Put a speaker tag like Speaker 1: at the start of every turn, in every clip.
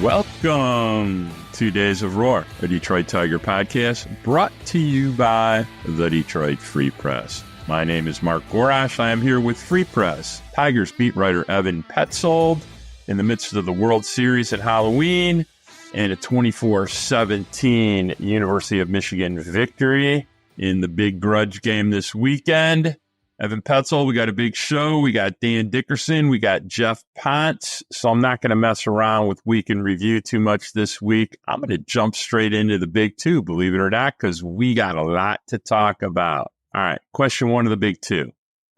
Speaker 1: Welcome to Days of Roar, a Detroit Tiger podcast brought to you by the Detroit Free Press. My name is Mark Gorosh. I am here with Free Press Tigers beat writer Evan Petzold in the midst of the World Series at Halloween and a 24-17 University of Michigan victory in the big grudge game this weekend. Evan Petzold, we got a big show. We got Dan Dickerson. We got Geoff Pontes. So I'm not going to mess around with week in review too much this week. I'm going to jump straight into the big two, believe it or not, because we got a lot to talk about. All right, question one of the big two.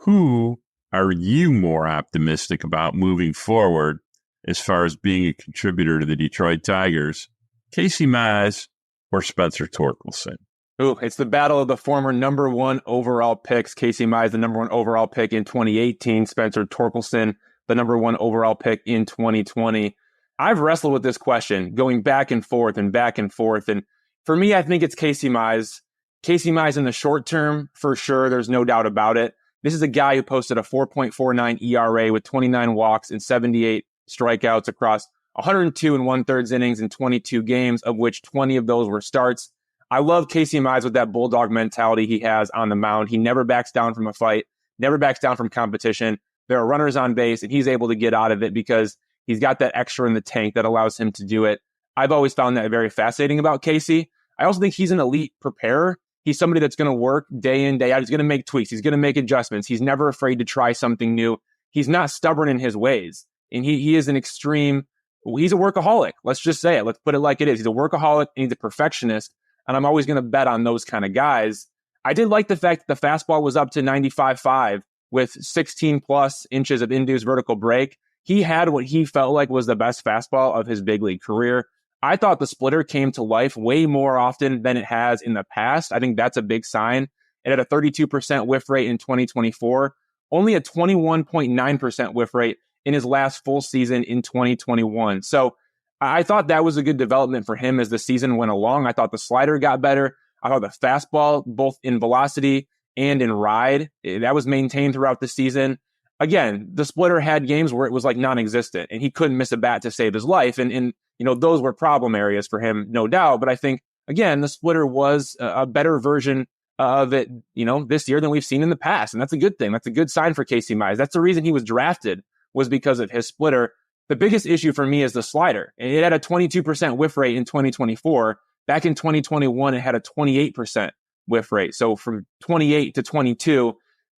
Speaker 1: Who are you more optimistic about moving forward as far as being a contributor to the Detroit Tigers? Casey Mize or Spencer Torkelson?
Speaker 2: Ooh, it's the battle of the former number one overall picks. Casey Mize, the number one overall pick in 2018. Spencer Torkelson, the number one overall pick in 2020. I've wrestled with this question, going back and forth and back and forth. And for me, I think it's Casey Mize. Casey Mize in the short term, for sure. There's no doubt about it. This is a guy who posted a 4.49 ERA with 29 walks and 78 strikeouts across 102 and one-thirds innings in 22 games, of which 20 of those were starts. I love Casey Mize with that bulldog mentality he has on the mound. He never backs down from a fight, never backs down from competition. There are runners on base, and he's able to get out of it because he's got that extra in the tank that allows him to do it. I've always found that very fascinating about Casey. I also think he's an elite preparer. He's somebody that's going to work day in, day out. He's going to make tweaks. He's going to make adjustments. He's never afraid to try something new. He's not stubborn in his ways. And he is an extreme, he's a workaholic. Let's just say it. Let's put it like it is. He's a workaholic and he's a perfectionist. And I'm always going to bet on those kind of guys. I did like the fact that the fastball was up to 95.5 with 16 plus inches of induced vertical break. He had what he felt like was the best fastball of his big league career. I thought the splitter came to life way more often than it has in the past. I think that's a big sign. It had a 32% whiff rate in 2024, only a 21.9% whiff rate in his last full season in 2021. So I thought that was a good development for him as the season went along. I thought the slider got better. I thought the fastball, both in velocity and in ride, that was maintained throughout the season. Again, the splitter had games where it was like non-existent and he couldn't miss a bat to save his life. And you know, those were problem areas for him, no doubt. But I think, again, the splitter was a better version of it, you know, this year than we've seen in the past. And that's a good thing. That's a good sign for Casey Mize. That's the reason he was drafted, was because of his splitter. The biggest issue for me is the slider. It had a 22% whiff rate in 2024. Back in 2021, it had a 28% whiff rate. So from 28 to 22,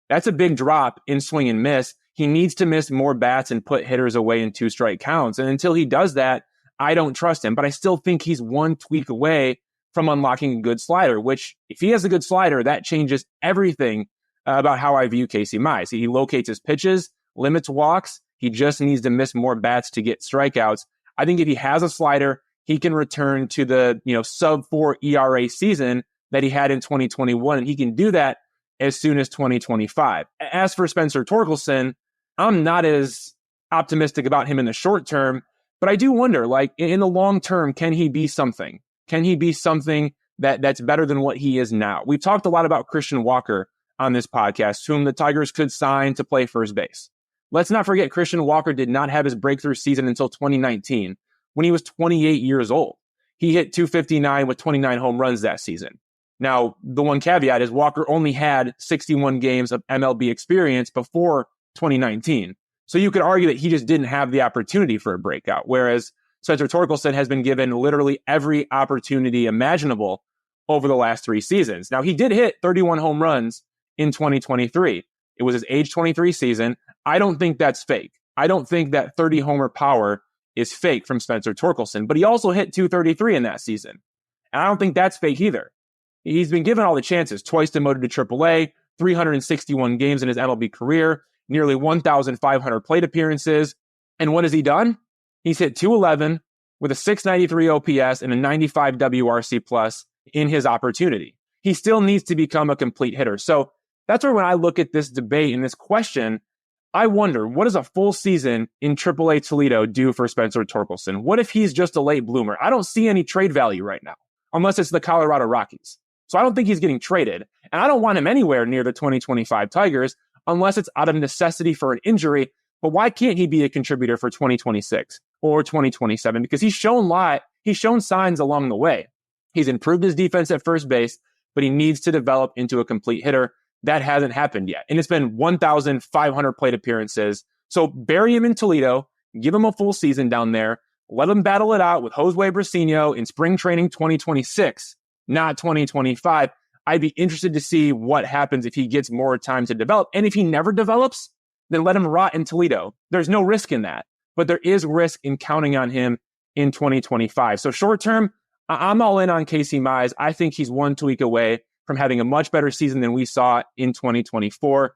Speaker 2: that's a big drop in swing and miss. He needs to miss more bats and put hitters away in 2-strike counts. And until he does that, I don't trust him. But I still think he's one tweak away from unlocking a good slider, which if he has a good slider, that changes everything about how I view Casey Mize. He locates his pitches, limits walks. He just needs to miss more bats to get strikeouts. I think if he has a slider, he can return to the, you know, sub-4 ERA season that he had in 2021, and he can do that as soon as 2025. As for Spencer Torkelson, I'm not as optimistic about him in the short term, but I do wonder, like, in the long term, can he be something? Can he be something that's better than what he is now? We've talked a lot about Christian Walker on this podcast, whom the Tigers could sign to play first base. Let's not forget, Christian Walker did not have his breakthrough season until 2019, when he was 28 years old. He hit .259 with 29 home runs that season. Now, the one caveat is Walker only had 61 games of MLB experience before 2019. So you could argue that he just didn't have the opportunity for a breakout, whereas Spencer Torkelson has been given literally every opportunity imaginable over the last 3 seasons. Now, he did hit 31 home runs in 2023. It was his age 23 season. I don't think that's fake. I don't think that 30 homer power is fake from Spencer Torkelson, but he also hit .233 in that season. And I don't think that's fake either. He's been given all the chances, twice demoted to AAA, 361 games in his MLB career, nearly 1,500 plate appearances. And what has he done? He's hit .211 with a .693 OPS and a .95 WRC plus in his opportunity. He still needs to become a complete hitter. So that's where when I look at this debate and this question, I wonder, what does a full season in AAA Toledo do for Spencer Torkelson? What if he's just a late bloomer? I don't see any trade value right now, unless it's the Colorado Rockies. So I don't think he's getting traded. And I don't want him anywhere near the 2025 Tigers unless it's out of necessity for an injury. But why can't he be a contributor for 2026? or 2027 because he's shown signs along the way. He's improved his defense at first base, but he needs to develop into a complete hitter. That hasn't happened yet. And it's been 1,500 plate appearances. So bury him in Toledo, give him a full season down there, let him battle it out with Josue Briceño in spring training 2026, not 2025. I'd be interested to see what happens if he gets more time to develop. And if he never develops, then let him rot in Toledo. There's no risk in that, but there is risk in counting on him in 2025. So short term, I'm all in on Casey Mize. I think he's one tweak away from having a much better season than we saw in 2024.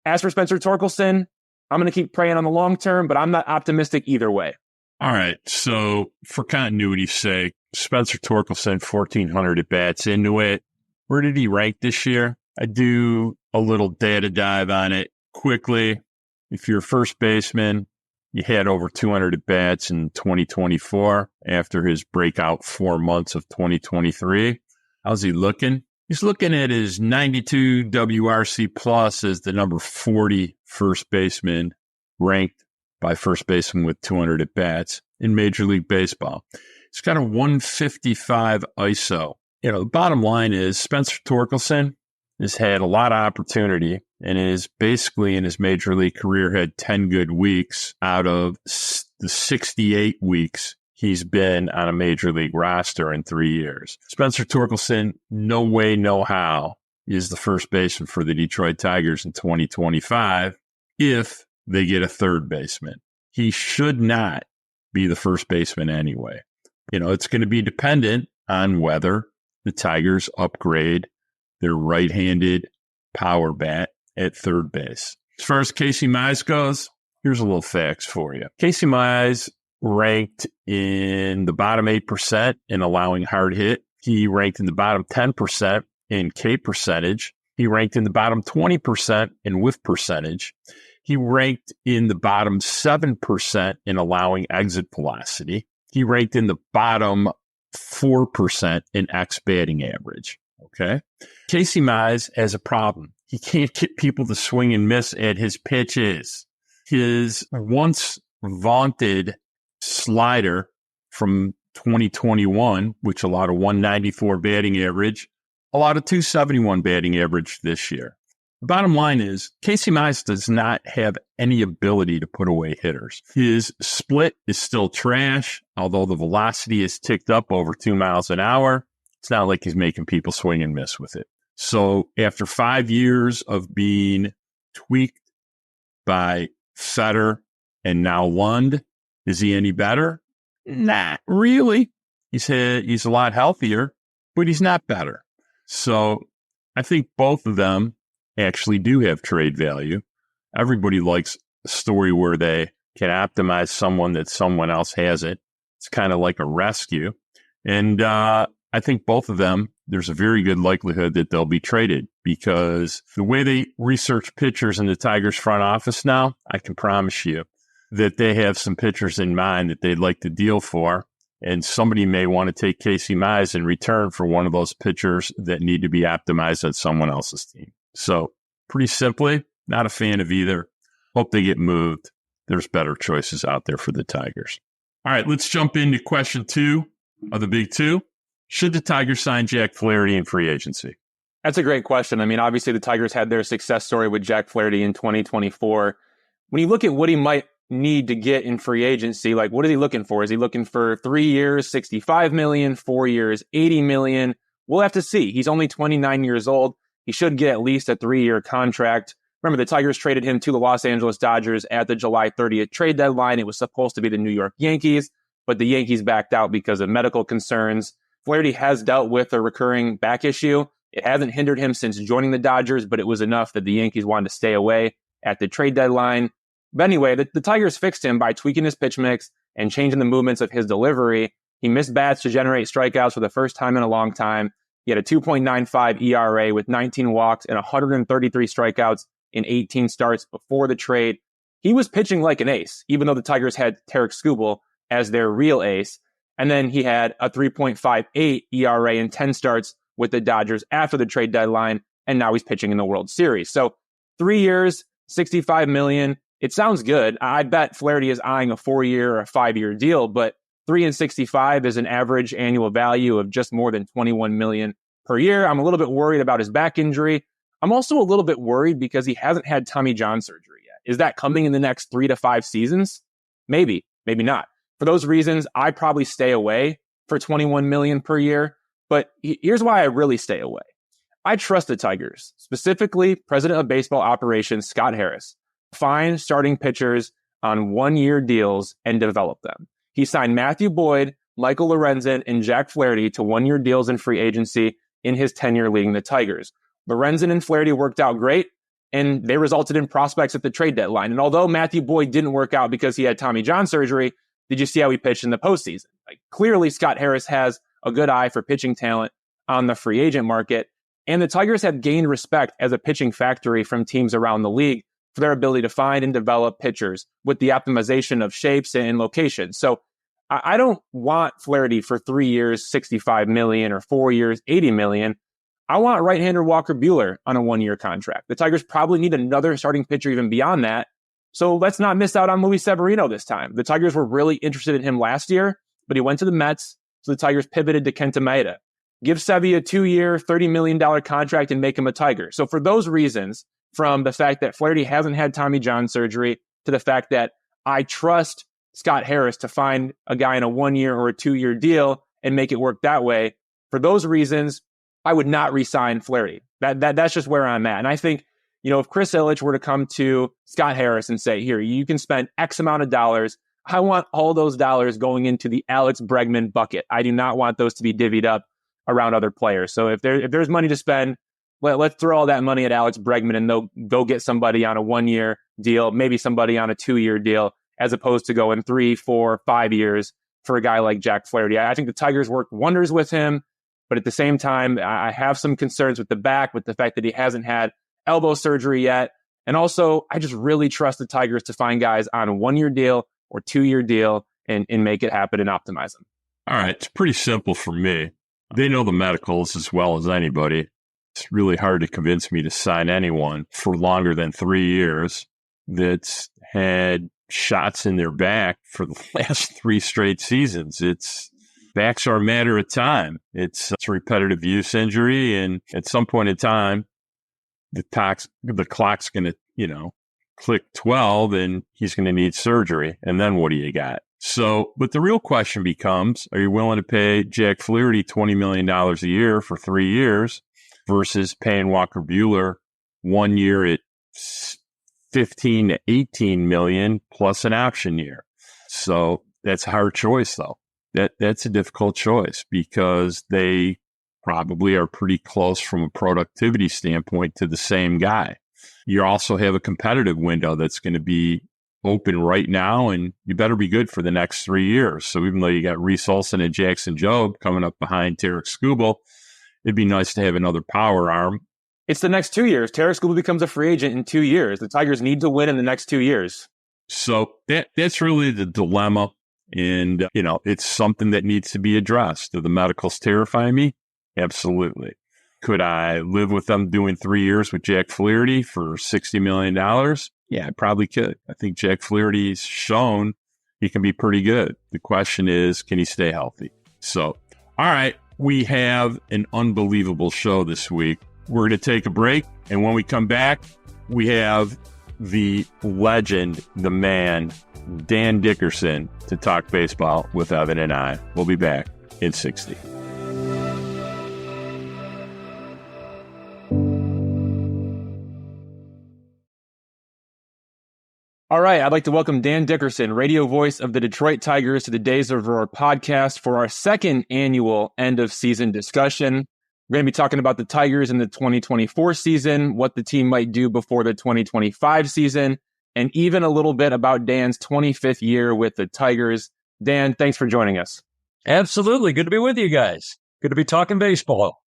Speaker 2: As for Spencer Torkelson, I'm going to keep praying on the long term, but I'm not optimistic either way.
Speaker 1: All right. So for continuity's sake, Spencer Torkelson, 1,400 at bats into it. Where did he rank this year? I do a little data dive on it quickly. If you're a first baseman, you had over 200 at bats in 2024 after his breakout 4 months of 2023. How's he looking? He's looking at his 92 WRC plus as the number 40 first baseman ranked by first baseman with 200 at bats in Major League Baseball. He's got a 155 ISO. The bottom line is Spencer Torkelson has had a lot of opportunity and is basically in his major league career had 10 good weeks out of the 68 weeks he's been on a major league roster in 3 years. Spencer Torkelson, no way, no how, is the first baseman for the Detroit Tigers in 2025 if they get a third baseman. He should not be the first baseman anyway. It's going to be dependent on whether the Tigers upgrade their right-handed power bat at third base. As far as Casey Mize goes, here's a little facts for you. Casey Mize ranked in the bottom 8% in allowing hard hit. He ranked in the bottom 10% in K percentage. He ranked in the bottom 20% in whiff percentage. He ranked in the bottom 7% in allowing exit velocity. He ranked in the bottom 4% in X batting average. Okay. Casey Mize has a problem. He can't get people to swing and miss at his pitches. His once vaunted slider from 2021, which allowed a 194 batting average, allowed a 271 batting average this year. The bottom line is Casey Mize does not have any ability to put away hitters. His split is still trash, although the velocity is ticked up over 2 miles an hour. It's not like he's making people swing and miss with it. So after 5 years of being tweaked by Fetter and now Lund, is he any better? Not really. He's a lot healthier, but he's not better. So I think both of them actually do have trade value. Everybody likes a story where they can optimize someone that someone else hasn't. It's kind of like a rescue. And I think both of them, there's a very good likelihood that they'll be traded because the way they research pitchers in the Tigers front office now, I can promise you that they have some pitchers in mind that they'd like to deal for. And somebody may want to take Casey Mize in return for one of those pitchers that need to be optimized on someone else's team. So pretty simply, not a fan of either. Hope they get moved. There's better choices out there for the Tigers. All right, let's jump into question 2 of the big 2. Should the Tigers sign Jack Flaherty in free agency?
Speaker 2: That's a great question. I mean, obviously the Tigers had their success story with Jack Flaherty in 2024. When you look at what he might need to get in free agency, like what is he looking for? Is he looking for 3 years, $65 million, 4 years, $80 million? We'll have to see. He's only 29 years old. He should get at least a 3-year contract. Remember, the Tigers traded him to the Los Angeles Dodgers at the July 30th trade deadline. It was supposed to be the New York Yankees, but the Yankees backed out because of medical concerns. Flaherty has dealt with a recurring back issue. It hasn't hindered him since joining the Dodgers, but it was enough that the Yankees wanted to stay away at the trade deadline. But anyway, the Tigers fixed him by tweaking his pitch mix and changing the movements of his delivery. He missed bats to generate strikeouts for the first time in a long time. He had a 2.95 ERA with 19 walks and 133 strikeouts in 18 starts before the trade. He was pitching like an ace, even though the Tigers had Tarik Skubal as their real ace. And then he had a 3.58 ERA in 10 starts with the Dodgers after the trade deadline, and now he's pitching in the World Series. So 3 years, $65 million. it sounds good. I bet Flaherty is eyeing a 4-year or a 5-year deal, but 3 and 65 is an average annual value of just more than $21 million per year. I'm a little bit worried about his back injury. I'm also a little bit worried because he hasn't had Tommy John surgery yet. Is that coming in the next 3 to 5 seasons? Maybe, maybe not. For those reasons, I probably stay away for $21 million per year. But here's why I really stay away. I trust the Tigers, specifically President of Baseball Operations Scott Harris. Find starting pitchers on 1-year deals and develop them. He signed Matthew Boyd, Michael Lorenzen, and Jack Flaherty to 1-year deals in free agency in his tenure leading the Tigers. Lorenzen and Flaherty worked out great, and they resulted in prospects at the trade deadline. And although Matthew Boyd didn't work out because he had Tommy John surgery, did you see how he pitched in the postseason? Clearly, Scott Harris has a good eye for pitching talent on the free agent market, and the Tigers have gained respect as a pitching factory from teams around the league for their ability to find and develop pitchers with the optimization of shapes and locations. So I don't want Flaherty for 3 years, $65 million, or 4 years, $80 million. I want right-hander Walker Buehler on a 1-year contract. The Tigers probably need another starting pitcher even beyond that. So let's not miss out on Luis Severino this time. The Tigers were really interested in him last year, but he went to the Mets, so the Tigers pivoted to Kenta Maeda. Give Sevy a 2-year, $30 million contract and make him a Tiger. So for those reasons, from the fact that Flaherty hasn't had Tommy John surgery to the fact that I trust Scott Harris to find a guy in a 1-year or a 2-year deal and make it work that way. For those reasons, I would not re-sign Flaherty. That's just where I'm at. And I think, if Chris Ilitch were to come to Scott Harris and say, here, you can spend X amount of dollars, I want all those dollars going into the Alex Bregman bucket. I do not want those to be divvied up around other players. So if there's money to spend, let's throw all that money at Alex Bregman and they'll go get somebody on a 1-year deal, maybe somebody on a 2-year deal, as opposed to going 3, 4, 5 years for a guy like Jack Flaherty. I think the Tigers worked wonders with him, but at the same time, I have some concerns with the back, with the fact that he hasn't had elbow surgery yet. And also, I just really trust the Tigers to find guys on a 1-year deal or 2-year deal and make it happen and optimize them.
Speaker 1: All right, it's pretty simple for me. They know the medicals as well as anybody. It's really hard to convince me to sign anyone for longer than 3 years that's had shots in their back for the last 3 straight seasons. Backs are a matter of time. It's a repetitive use injury, and at some point in time, the clock's going to, click 12, and he's going to need surgery. And then what do you got? So, but the real question becomes, are you willing to pay Jack Flaherty $20 million a year for 3 years versus paying Walker Buehler 1 year at 15 to 18 million plus an option year? So that's a hard choice, though. That's a difficult choice because they probably are pretty close from a productivity standpoint to the same guy. You also have a competitive window that's going to be open right now, and you better be good for the next 3 years. So even though you got Reese Olson and Jackson Jobe coming up behind Tarik Skubal, it'd be nice to have another power arm.
Speaker 2: It's the next 2 years. Tarik Skubal becomes a free agent in 2 years. The Tigers need to win in the next 2 years.
Speaker 1: So that's really the dilemma. And, it's something that needs to be addressed. Do the medicals terrify me? Absolutely. Could I live with them doing 3 years with Jack Flaherty for $60 million? Yeah, I probably could. I think Jack Flaherty's shown he can be pretty good. The question is, can he stay healthy? So, all right, we have an unbelievable show this week. We're going to take a break. And when we come back, we have the legend, the man, Dan Dickerson, to talk baseball with Evan and I. We'll be back in 60.
Speaker 2: All right, I'd like to welcome Dan Dickerson, radio voice of the Detroit Tigers, to the Days of Roar podcast for our second annual end-of-season discussion. We're going to be talking about the Tigers in the 2024 season, what the team might do before the 2025 season, and even a little bit about Dan's 25th year with the Tigers. Dan, thanks for joining us.
Speaker 3: Absolutely. Good to be with you guys. Good to be talking baseball.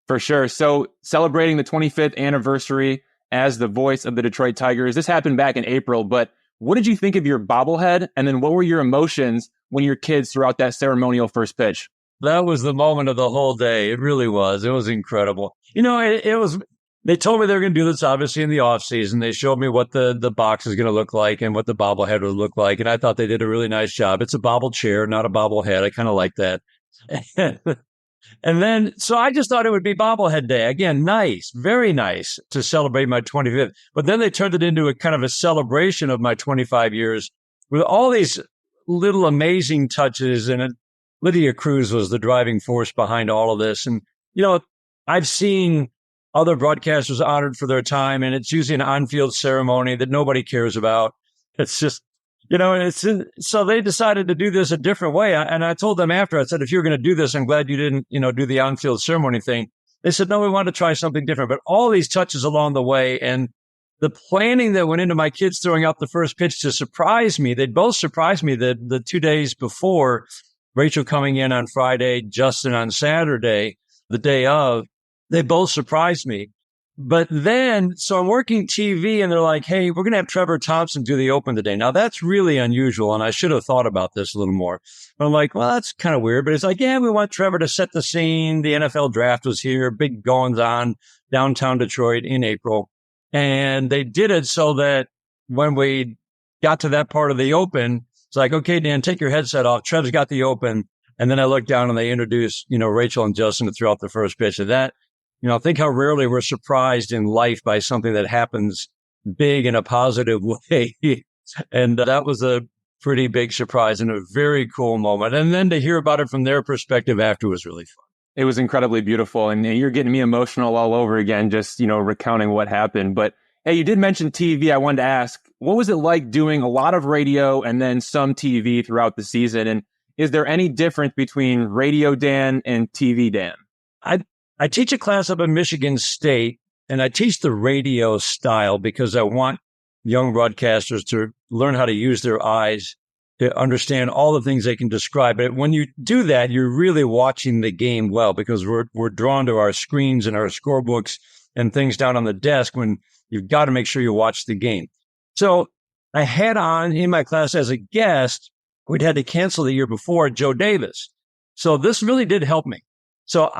Speaker 2: For sure. So celebrating the 25th anniversary as the voice of the Detroit Tigers. This happened back in April, but what did you think of your bobblehead? And then what were your emotions when your kids threw out that ceremonial first pitch?
Speaker 3: That was the moment of the whole day. It really was. It was incredible. It was they told me they were going to do this, obviously, in the offseason. They showed me what the box is going to look like and what the bobblehead would look like. And I thought they did a really nice job. It's a bobble chair, not a bobblehead. I kind of like that. And then, so I just thought it would be bobblehead day. Again, nice, very nice to celebrate my 25th. But then they turned it into a kind of a celebration of my 25 years with all these little amazing touches. And Lydia Cruz was the driving force behind all of this. And, I've seen other broadcasters honored for their time, and it's usually an on-field ceremony that nobody cares about. It's just, so they decided to do this a different way. And I told them after, I said, if you're going to do this, I'm glad you didn't, do the on-field ceremony thing. They said, no, we want to try something different. But all these touches along the way and the planning that went into my kids throwing out the first pitch to surprise me, they both surprised me the 2 days before, Rachel coming in on Friday, Justin on Saturday, the day of, they both surprised me. But then, so I'm working TV and they're like, hey, we're going to have Trevor Thompson do the open today. Now, that's really unusual, and I should have thought about this a little more. But I'm like, well, that's kind of weird. But it's like, yeah, we want Trevor to set the scene. The NFL draft was here, big goings on downtown Detroit in April. And they did it so that when we got to that part of the open, it's like, okay, Dan, take your headset off. Trev's got the open. And then I looked down and they introduced, Rachel and Justin to throw out the first pitch. And that, think how rarely we're surprised in life by something that happens big in a positive way. And that was a pretty big surprise and a very cool moment. And then to hear about it from their perspective after was really fun.
Speaker 2: It was incredibly beautiful. And you're getting me emotional all over again, just, recounting what happened. But hey, you did mention TV. I wanted to ask, what was it like doing a lot of radio and then some TV throughout the season? And is there any difference between radio Dan and TV Dan?
Speaker 3: I teach a class up at Michigan State, and I teach the radio style because I want young broadcasters to learn how to use their eyes to understand all the things they can describe. But when you do that, you're really watching the game well because we're drawn to our screens and our scorebooks and things down on the desk when you've got to make sure you watch the game. So I had on in my class as a guest, we'd had to cancel the year before, Joe Davis. So this really did help me. So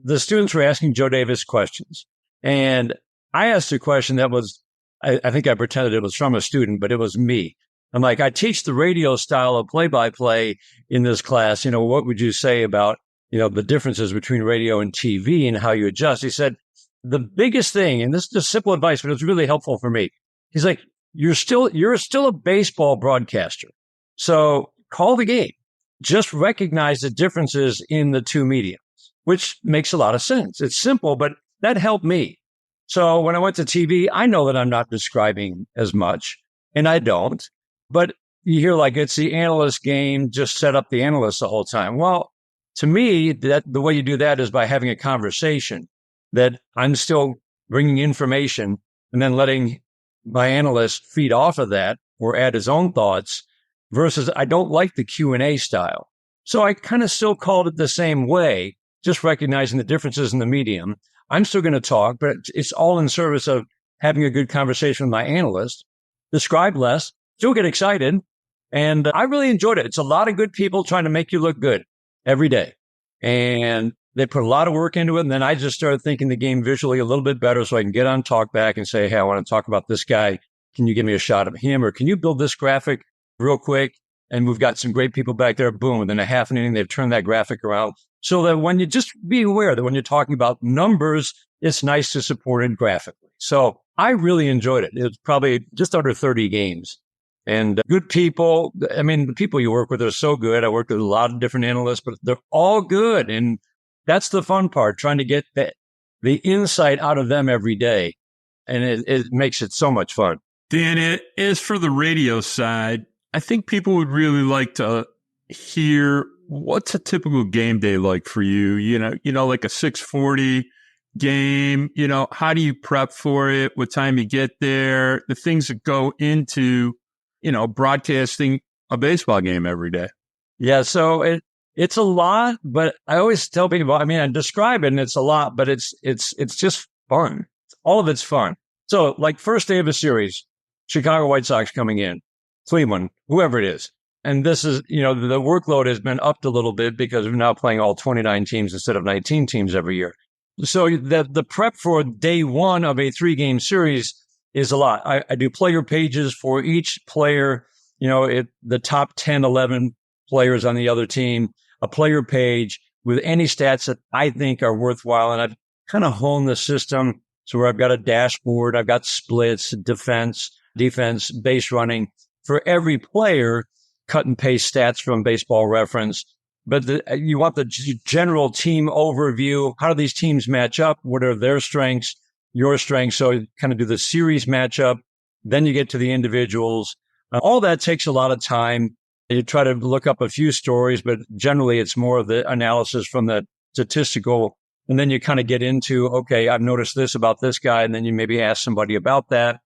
Speaker 3: the students were asking Joe Davis questions, and I asked a question that was, I think I pretended it was from a student, but it was me. I'm like, I teach the radio style of play-by-play in this class. What would you say about, the differences between radio and TV and how you adjust? He said, the biggest thing, and this is just simple advice, but it's really helpful for me. He's like, you're still a baseball broadcaster. So call the game. Just recognize the differences in the two mediums, which makes a lot of sense. It's simple, but that helped me. So when I went to TV, I know that I'm not describing as much, and I don't. But you hear like it's the analyst game, just set up the analyst the whole time. Well, to me, that the way you do that is by having a conversation that I'm still bringing information and then letting my analyst feed off of that or add his own thoughts versus I don't like the Q&A style. So I kind of still called it the same way, just recognizing the differences in the medium. I'm still going to talk, but it's all in service of having a good conversation with my analyst, describe less, still get excited. And I really enjoyed it. It's a lot of good people trying to make you look good every day. And they put a lot of work into it. And then I just started thinking the game visually a little bit better so I can get on talkback and say, hey, I want to talk about this guy. Can you give me a shot of him? Or can you build this graphic real quick? And we've got some great people back there. Boom. Within a half an inning, they've turned that graphic around. So that when you just be aware that when you're talking about numbers, it's nice to support it graphically. So I really enjoyed it. It was probably just under 30 games. And good people. I mean, the people you work with are so good. I worked with a lot of different analysts, but they're all good. And that's the fun part, trying to get the insight out of them every day. And it makes it so much fun.
Speaker 1: Dan, as for the radio side, I think people would really like to hear what's a typical game day like for you? Like a 6:40 game, how do you prep for it? What time you get there? The things that go into, broadcasting a baseball game every day.
Speaker 3: Yeah. So it's a lot, but I always tell people, I describe it and it's a lot, but it's just fun. All of it's fun. So like first day of a series, Chicago White Sox coming in, Cleveland, whoever it is. And this is, the workload has been upped a little bit because we're now playing all 29 teams instead of 19 teams every year. So the prep for day one of a 3-game series is a lot. I do player pages for each player, the top 10, 11 players on the other team, a player page with any stats that I think are worthwhile. And I've kind of honed the system so where I've got a dashboard, I've got splits, defense, base running for every player, cut and paste stats from Baseball Reference. But you want the general team overview. How do these teams match up? What are their strengths, your strengths? So you kind of do the series matchup. Then you get to the individuals. All that takes a lot of time. You try to look up a few stories, but generally it's more of the analysis from the statistical. And then you kind of get into, okay, I've noticed this about this guy. And then you maybe ask somebody about that.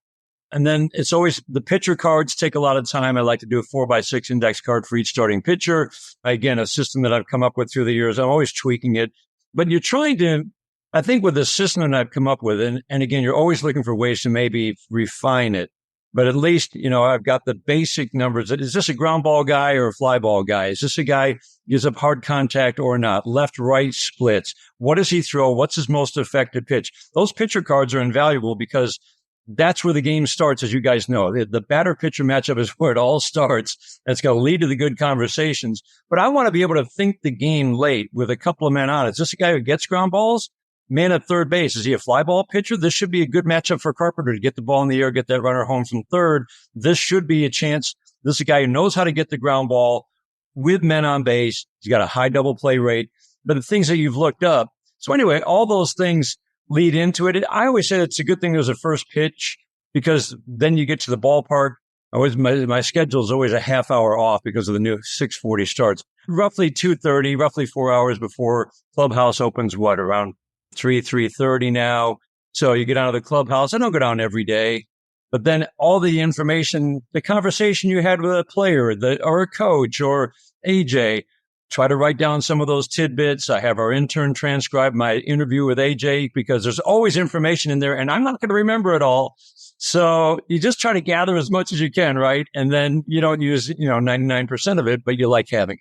Speaker 3: And then it's always the pitcher cards take a lot of time. I like to do a 4x6 index card for each starting pitcher. Again, a system that I've come up with through the years. I'm always tweaking it. But you're trying to, I think with the system that I've come up with, and again, you're always looking for ways to maybe refine it. But at least, I've got the basic numbers. Is this a ground ball guy or a fly ball guy? Is this a guy who gives up hard contact or not? Left, right splits. What does he throw? What's his most effective pitch? Those pitcher cards are invaluable because that's where the game starts, as you guys know. The batter-pitcher matchup is where it all starts. That's going to lead to the good conversations. But I want to be able to think the game late with a couple of men on. Is this a guy who gets ground balls? Man at third base. Is he a fly ball pitcher? This should be a good matchup for Carpenter to get the ball in the air, get that runner home from third. This should be a chance. This is a guy who knows how to get the ground ball with men on base. He's got a high double play rate. But the things that you've looked up. So anyway, all those things lead into it. I always say it's a good thing there's a first pitch because then you get to the ballpark. My schedule is always a half hour off because of the new 6:40 starts. Roughly 2:30, roughly 4 hours before clubhouse opens, around 3:30 now. So you get out of the clubhouse. I don't go down every day, but then all the information, the conversation you had with a player or a coach or AJ, try to write down some of those tidbits. I have our intern transcribe my interview with AJ because there's always information in there and I'm not going to remember it all. So you just try to gather as much as you can, right? And then you don't use, 99% of it, but you like having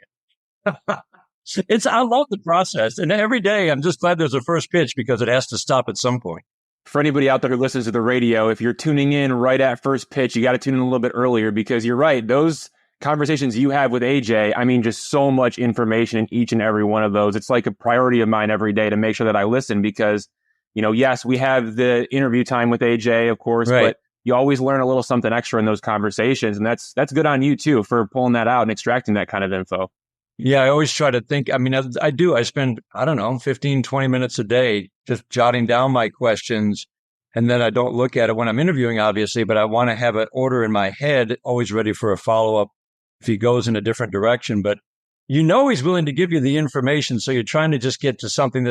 Speaker 3: it. I love the process. And every day I'm just glad there's a first pitch because it has to stop at some point.
Speaker 2: For anybody out there who listens to the radio, if you're tuning in right at first pitch, you got to tune in a little bit earlier because you're right. Those conversations you have with AJ, just so much information in each and every one of those. It's like a priority of mine every day to make sure that I listen because, yes, we have the interview time with AJ, of course, right. But you always learn a little something extra in those conversations. And that's good on you too for pulling that out and extracting that kind of info.
Speaker 3: Yeah, I always try to think. I do. I spend, 15, 20 minutes a day just jotting down my questions. And then I don't look at it when I'm interviewing, obviously, but I want to have an order in my head, always ready for a follow-up if he goes in a different direction. But he's willing to give you the information. So you're trying to just get to something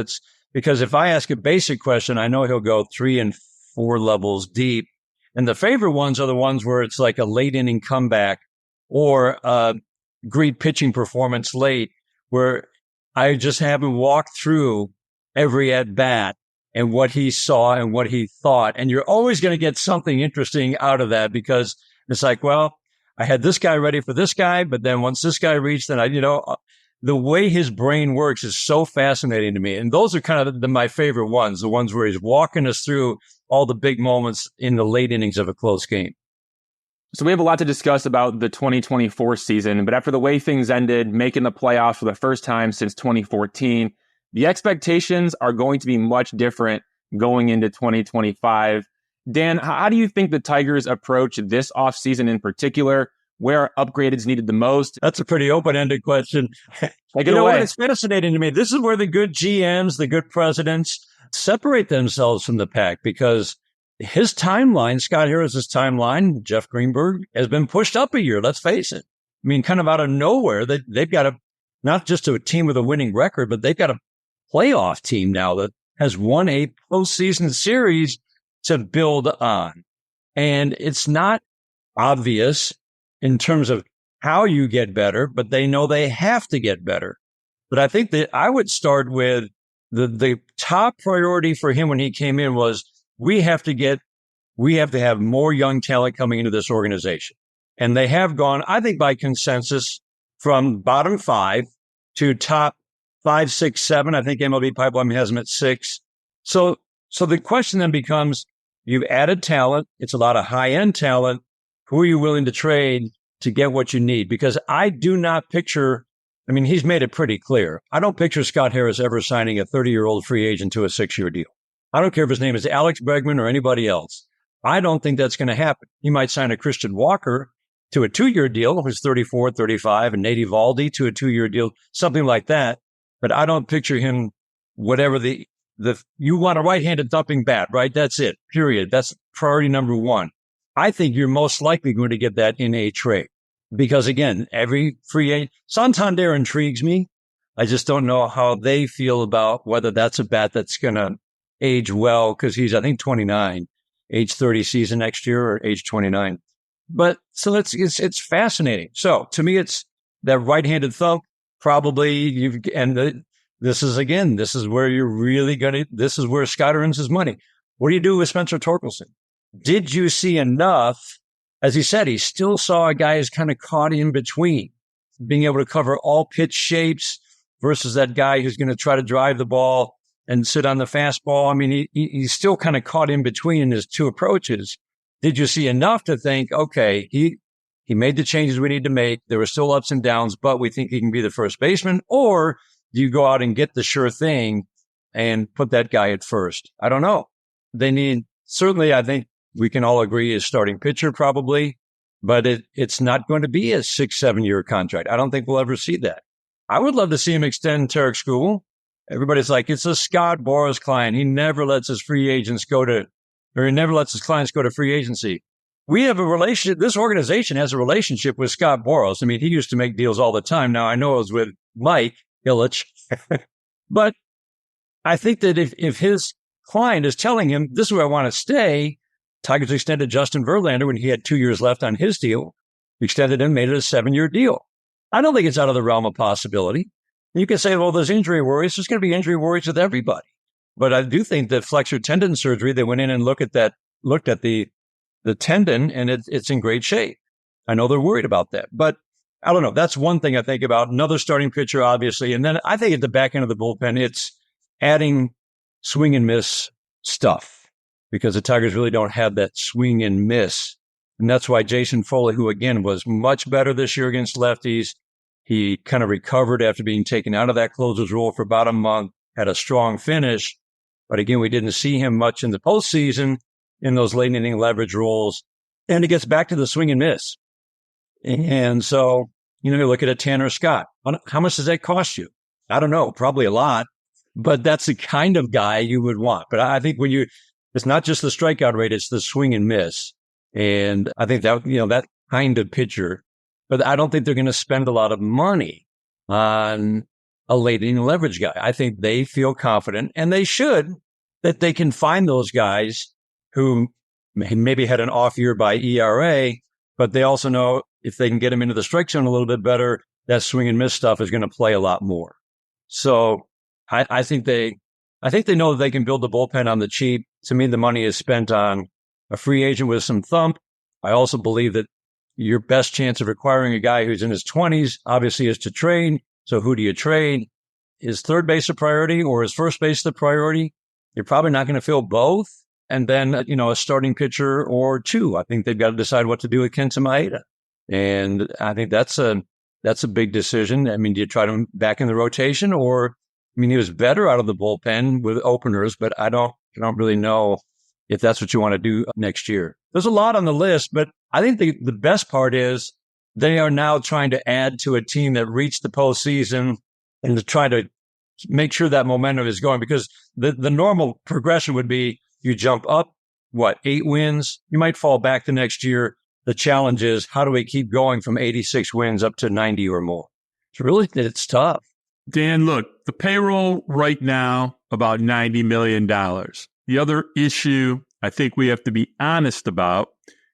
Speaker 3: because if I ask a basic question, I know he'll go 3 and 4 levels deep. And the favorite ones are the ones where it's like a late inning comeback or great pitching performance late, where I just have him walk through every at bat and what he saw and what he thought. And you're always going to get something interesting out of that because it's like, well, I had this guy ready for this guy, but then once this guy reached, then the way his brain works is so fascinating to me. And those are kind of my favorite ones, the ones where he's walking us through all the big moments in the late innings of a close game.
Speaker 2: So we have a lot to discuss about the 2024 season, but after the way things ended, making the playoffs for the first time since 2014, the expectations are going to be much different going into 2025. Dan, how do you think the Tigers approach this offseason in particular? Where upgrade is needed the most?
Speaker 3: That's a pretty open-ended question.
Speaker 2: Take it away.
Speaker 3: It's fascinating to me. This is where the good GMs, the good presidents separate themselves from the pack because his timeline, Scott Harris's timeline, Jeff Greenberg, has been pushed up a year. Let's face it. Kind of out of nowhere, they've got not just a team with a winning record, but they've got a playoff team now that has won a postseason series to build on. And it's not obvious in terms of how you get better, but they know they have to get better. But I think that I would start with the top priority for him when he came in was we have to have more young talent coming into this organization. And they have gone, I think by consensus, from bottom 5 to top 5, 6, 7. I think MLB Pipeline has them at 6. So the question then becomes, you've added talent. It's a lot of high-end talent. Who are you willing to trade to get what you need? Because I do not picture, I mean, he's made it pretty clear. I don't picture Scott Harris ever signing a 30-year-old free agent to a 6-year deal. I don't care if his name is Alex Bregman or anybody else. I don't think that's going to happen. He might sign a Christian Walker to a 2-year deal, who's 34, 35, and Nate Eovaldi to a 2-year deal, something like that. But I don't picture him, whatever you want a right-handed thumping bat, right? That's it, period. That's priority number one. I think you're most likely going to get that in a trade. Because again, every free agent, Santander intrigues me. I just don't know how they feel about whether that's a bat that's going to age well, because he's, I think, 29, age 30 season next year, or age 29. But so it's fascinating. So to me, it's that right-handed thump. Probably this is where you're really this is where Scott earns his money. What do you do with Spencer Torkelson? Did you see enough? As he said, he still saw a guy who's kind of caught in between, being able to cover all pitch shapes versus that guy who's going to try to drive the ball and sit on the fastball. I mean, he's still kind of caught in between in his two approaches. Did you see enough to think, okay, he made the changes we need to make. There were still ups and downs, but we think he can be the first baseman? Or do you go out and get the sure thing and put that guy at first? I don't know. Certainly, I think we can all agree, is starting pitcher probably, but it's not going to be a 6-7 year contract. I don't think we'll ever see that. I would love to see him extend Tarik Skubal. Everybody's like, it's a Scott Boras client. He never lets his clients go to free agency. We have a relationship. This organization has a relationship with Scott Boras. I mean, he used to make deals all the time. Now, I know it was with Mike Ilitch, but I think that if his client is telling him, this is where I want to stay, Tigers extended Justin Verlander when he had 2 years left on his deal, extended him, made it a 7-year deal. I don't think it's out of the realm of possibility. You can say, well, there's injury worries. There's going to be injury worries with everybody. But I do think that flexor tendon surgery, they went in and looked at the tendon, and it's in great shape. I know they're worried about that. But I don't know. That's one thing I think about. Another starting pitcher, obviously. And then I think at the back end of the bullpen, it's adding swing and miss stuff, because the Tigers really don't have that swing and miss. And that's why Jason Foley, who again was much better this year against lefties, he kind of recovered after being taken out of that closer's role for about a month, had a strong finish. But again, we didn't see him much in the postseason in those late inning leverage roles. And it gets back to the swing and miss. And so, you look at a Tanner Scott. How much does that cost you? I don't know, probably a lot, but that's the kind of guy you would want. But I think it's not just the strikeout rate, it's the swing and miss. And I think that, that kind of pitcher, but I don't think they're going to spend a lot of money on a late inning leverage guy. I think they feel confident, and they should, that they can find those guys who maybe had an off year by ERA, but they also know if they can get him into the strike zone a little bit better, that swing and miss stuff is going to play a lot more. So I think they know that they can build the bullpen on the cheap. To me, the money is spent on a free agent with some thump. I also believe that your best chance of acquiring a guy who's in his 20s, obviously, is to trade. So who do you trade? Is third base a priority, or is first base the priority? You're probably not going to fill both. And then, a starting pitcher or two. I think they've got to decide what to do with Kenta Maeda. And I think that's a big decision. I mean, do you try him back in the rotation, or, he was better out of the bullpen with openers, but I don't really know if that's what you want to do next year. There's a lot on the list, but I think the best part is they are now trying to add to a team that reached the postseason and to try to make sure that momentum is going, because the normal progression would be you jump up, 8 wins? You might fall back the next year. The challenge is, how do we keep going from 86 wins up to 90 or more? It's tough.
Speaker 1: Dan, look, the payroll right now, about $90 million. The other issue I think we have to be honest about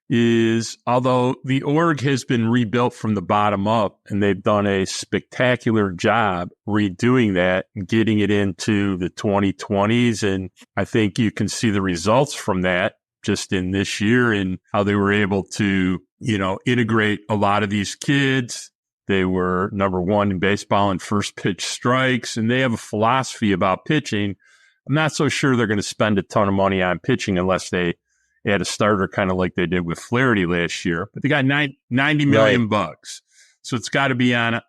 Speaker 1: is, although the org has been rebuilt from the bottom up, and they've done a spectacular job redoing that and getting it into the 2020s, and I think you can see the results from that just in this year and how they were able to, integrate a lot of these kids. They were number one in baseball in first pitch strikes, and they have a philosophy about pitching I'm not so sure they're going to spend a ton of money on pitching unless they add a starter, kind of like they did with Flaherty last year. But they got $90 million bucks. So it's got to be on,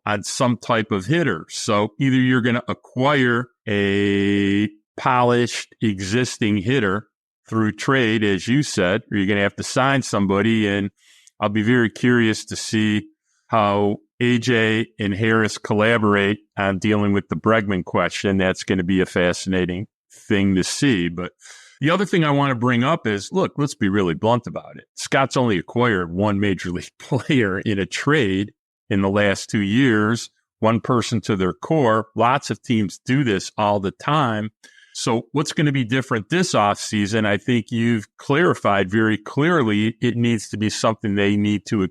Speaker 1: on some type of hitter. So either you're going to acquire a polished existing hitter through trade, as you said, or you're going to have to sign somebody. And I'll be very curious to see how AJ and Harris collaborate on dealing with the Bregman question. That's going to be a fascinating thing to see. But the other thing I want to bring up is, look, let's be really blunt about it. Scott's only acquired one major league player in a trade in the last 2 years, one person to their core. Lots of teams do this all the time. So what's going to be different this offseason? I think you've clarified very clearly it needs to be something they need to,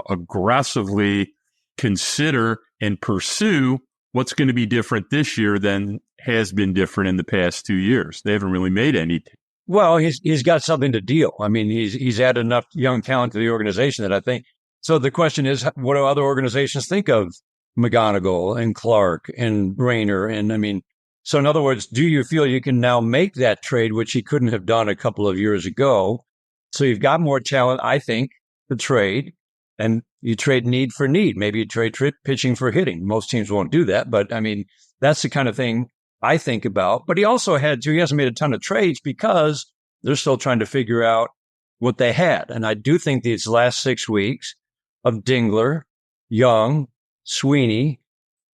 Speaker 1: aggressively consider and pursue. What's going to be different this year than has been different in the past 2 years? They haven't really made any.
Speaker 3: Well, he's got something to deal. I mean, he's added enough young talent to the organization that I think. So the question is, what do other organizations think of McGonigal and Clark and Rayner? And I mean, so in other words, do you feel you can now make that trade, which he couldn't have done a couple of years ago? So you've got more talent, I think, to trade. And you trade need for need. Maybe you trade pitching for hitting. Most teams won't do that. But I mean, that's the kind of thing I think about. But he also he hasn't made a ton of trades because they're still trying to figure out what they had. And I do think these last 6 weeks of Dingler, Young, Sweeney,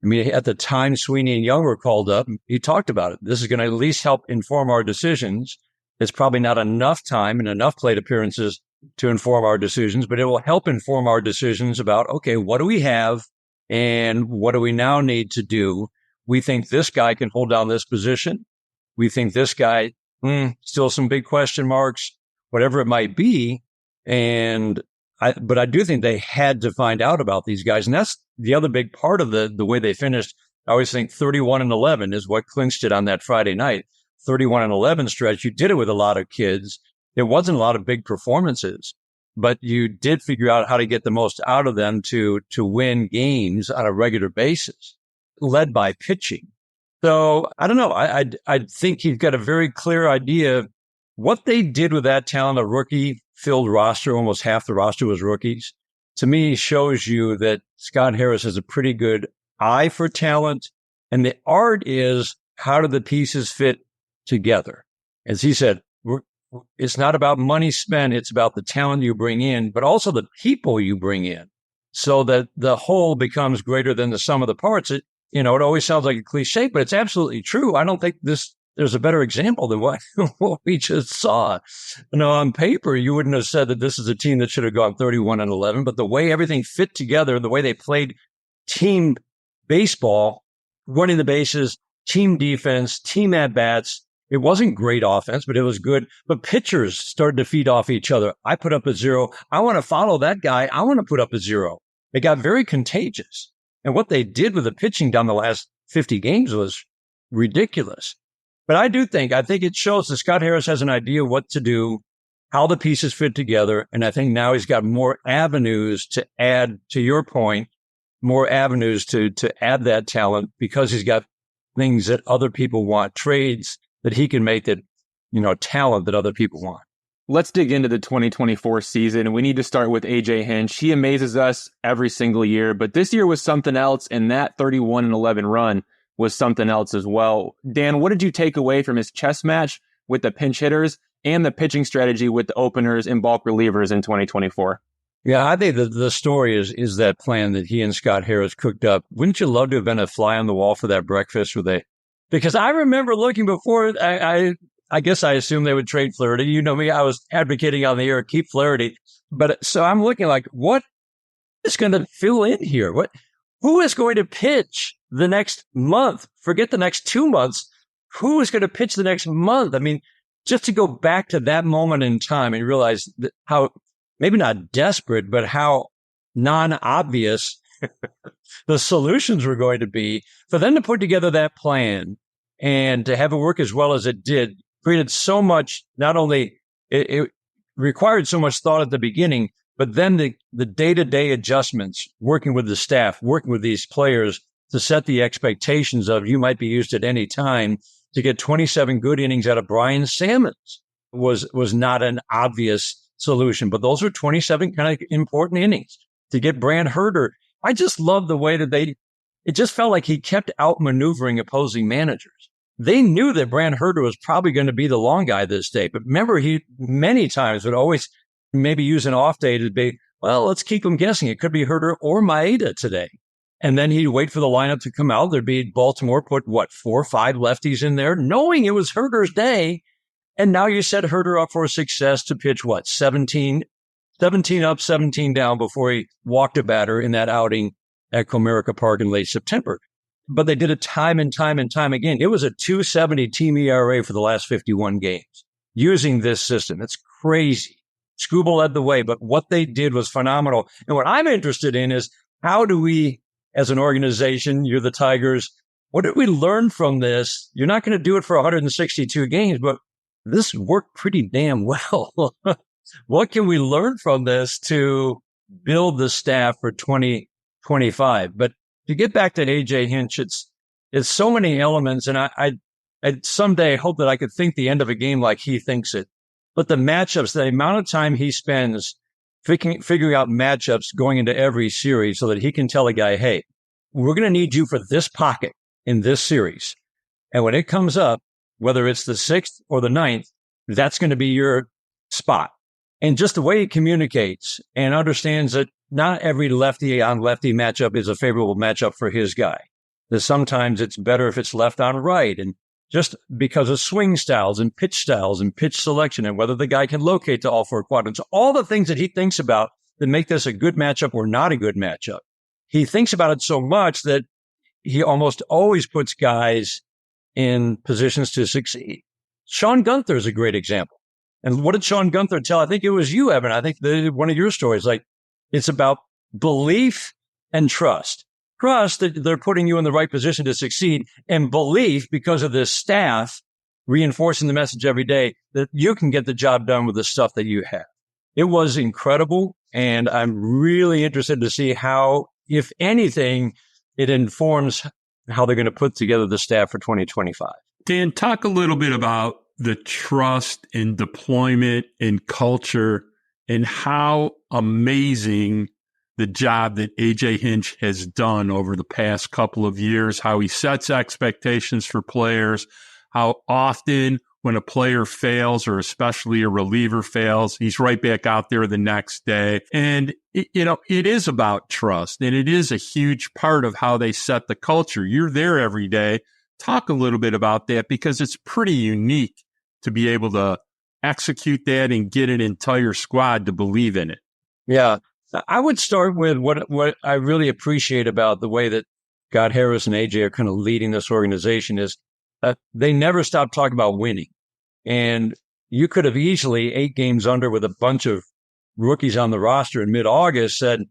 Speaker 3: I mean, at the time Sweeney and Young were called up, he talked about it. This is going to at least help inform our decisions. It's probably not enough time and enough plate appearances to inform our decisions, but it will help inform our decisions about, okay, what do we have and what do we now need to do? We think this guy can hold down this position. We think this guy, still some big question marks, whatever it might be. But I do think they had to find out about these guys. And that's the other big part of the way they finished. I always think 31-11 is what clinched it on that Friday night. 31-11 stretch. You did it with a lot of kids. There wasn't a lot of big performances, but you did figure out how to get the most out of them to win games on a regular basis, led by pitching. So I don't know. I think he's got a very clear idea of what they did with that talent, a rookie-filled roster. Almost half the roster was rookies. To me, shows you that Scott Harris has a pretty good eye for talent. And the art is, how do the pieces fit together? As he said, it's not about money spent. It's about the talent you bring in, but also the people you bring in, so that the whole becomes greater than the sum of the parts. It always sounds like a cliche, but it's absolutely true. I don't think there's a better example than what we just saw. On paper, you wouldn't have said that this is a team that should have gone 31-11, but the way everything fit together, the way they played team baseball, running the bases, team defense, team at-bats, it wasn't great offense, but it was good. But pitchers started to feed off each other. I put up a 0. I want to follow that guy. I want to put up a 0. It got very contagious. And what they did with the pitching down the last 50 games was ridiculous. But I think it shows that Scott Harris has an idea of what to do, how the pieces fit together. And I think now he's got more avenues to add, to your point, more avenues to add that talent, because he's got things that other people want, trades that he can make, that, talent that other people want.
Speaker 2: Let's dig into the 2024 season. We need to start with AJ Hinch. He amazes us every single year, but this year was something else, and that 31-11 run was something else as well. Dan, what did you take away from his chess match with the pinch hitters and the pitching strategy with the openers and bulk relievers in 2024?
Speaker 3: Yeah, I think the story is that plan that he and Scott Harris cooked up. Wouldn't you love to have been a fly on the wall for that breakfast? Because I remember looking before, I guess I assumed they would trade Flaherty. You know me, I was advocating on the air, keep Flaherty. But so I'm looking like, what is going to fill in here? Who is going to pitch the next month? Forget the next 2 months. Who is going to pitch the next month? I mean, just to go back to that moment in time and realize how, maybe not desperate, but how non-obvious the solutions were going to be, for them to put together that plan and to have it work as well as it did, created so much. Not only it required so much thought at the beginning, but then the day-to-day adjustments, working with the staff, working with these players to set the expectations of, you might be used at any time, to get 27 good innings out of Brian Salmons was not an obvious solution, but those are 27 kind of important innings. To get Brant Herter, I just love the way that it just felt like he kept outmaneuvering opposing managers. They knew that Brant Herter was probably going to be the long guy this day, but remember, he many times would always maybe use an off day to be, well, let's keep him guessing. It could be Herter or Maeda today. And then he'd wait for the lineup to come out. There'd be Baltimore put, 4 or 5 lefties in there, knowing it was Herter's day. And now you set Herter up for success to pitch, 17 up, 17 down before he walked a batter in that outing at Comerica Park in late September. But they did it time and time and time again. It was a 2.70 team ERA for the last 51 games using this system. It's crazy. Skubal led the way, but what they did was phenomenal. And what I'm interested in is, how do we, as an organization, you're the Tigers, what did we learn from this? You're not going to do it for 162 games, but this worked pretty damn well. What can we learn from this to build the staff for 2025? But to get back to AJ Hinch, it's so many elements, and I someday hope that I could think the end of a game like he thinks it. But the matchups, the amount of time he spends figuring out matchups going into every series so that he can tell a guy, hey, we're going to need you for this pocket in this series. And when it comes up, whether it's the 6th or the 9th, that's going to be your spot. And just the way he communicates and understands that not every lefty on lefty matchup is a favorable matchup for his guy. That sometimes it's better if it's left on right. And just because of swing styles and pitch selection and whether the guy can locate to all 4 quadrants, all the things that he thinks about that make this a good matchup or not a good matchup. He thinks about it so much that he almost always puts guys in positions to succeed. Sean Gunther is a great example. And what did Sean Gunther tell? I think it was you, Evan. I think one of your stories, it's about belief and trust. Trust that they're putting you in the right position to succeed, and belief because of this staff reinforcing the message every day that you can get the job done with the stuff that you have. It was incredible, and I'm really interested to see how, if anything, it informs how they're going to put together the staff for 2025.
Speaker 1: Dan, talk a little bit about the trust and deployment and culture and how amazing the job that AJ Hinch has done over the past couple of years, how he sets expectations for players, how often when a player fails, or especially a reliever fails, he's right back out there the next day. And, it is about trust, and it is a huge part of how they set the culture. You're there every day. Talk a little bit about that, because it's pretty unique to be able to execute that and get an entire squad to believe in it.
Speaker 3: Yeah. I would start with what I really appreciate about the way that Scott Harris and AJ are kind of leading this organization is they never stop talking about winning. And you could have easily 8 games under with a bunch of rookies on the roster in mid-August said,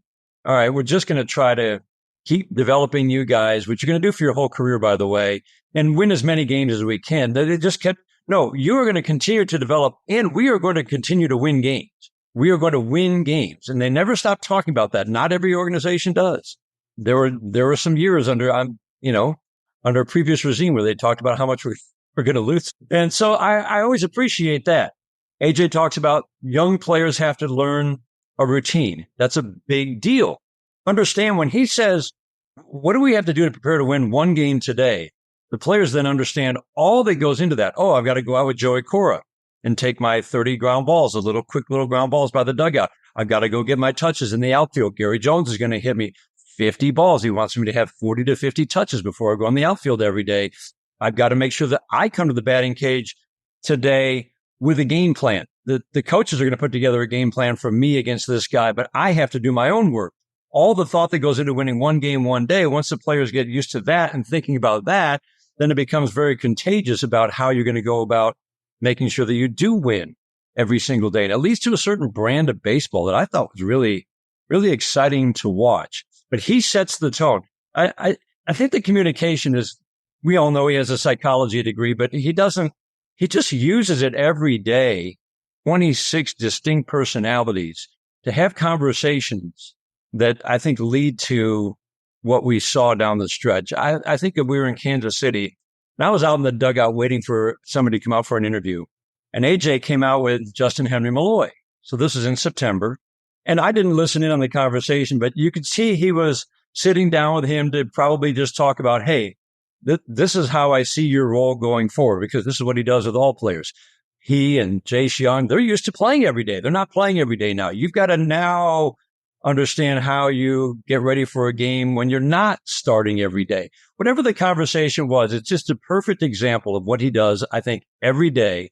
Speaker 3: all right, we're just going to try to keep developing you guys, which you're going to do for your whole career, by the way, and win as many games as we can. They just kept, no, you are going to continue to develop, and we are going to continue to win games. We are going to win games. And they never stop talking about that. Not every organization does. There were some years under a previous regime where they talked about how much we're going to lose. And so I always appreciate that. AJ talks about young players have to learn a routine. That's a big deal. Understand when he says, what do we have to do to prepare to win one game today? The players then understand all that goes into that. Oh, I've got to go out with Joey Cora and take my 30 ground balls, quick little ground balls by the dugout. I've got to go get my touches in the outfield. Gary Jones is going to hit me 50 balls. He wants me to have 40 to 50 touches before I go on the outfield every day. I've got to make sure that I come to the batting cage today with a game plan. The coaches are going to put together a game plan for me against this guy, but I have to do my own work. All the thought that goes into winning one game one day, once the players get used to that and thinking about that, then it becomes very contagious about how you're going to go about making sure that you do win every single day, and at least to a certain brand of baseball that I thought was really, really exciting to watch. But he sets the tone. I think the communication is, we all know he has a psychology degree, but he just uses it every day, 26 distinct personalities to have conversations that I think lead to what we saw down the stretch. I think if we were in Kansas City, And I was out in the dugout waiting for somebody to come out for an interview. And AJ came out with Justin Henry Malloy. So this is in September. And I didn't listen in on the conversation, but you could see he was sitting down with him to probably just talk about, hey, this is how I see your role going forward, because this is what he does with all players. He and Jace Young, they're used to playing every day. They're not playing every day now. You've got to now understand how you get ready for a game when you're not starting every day. Whatever the conversation was, it's just a perfect example of what he does, I think, every day.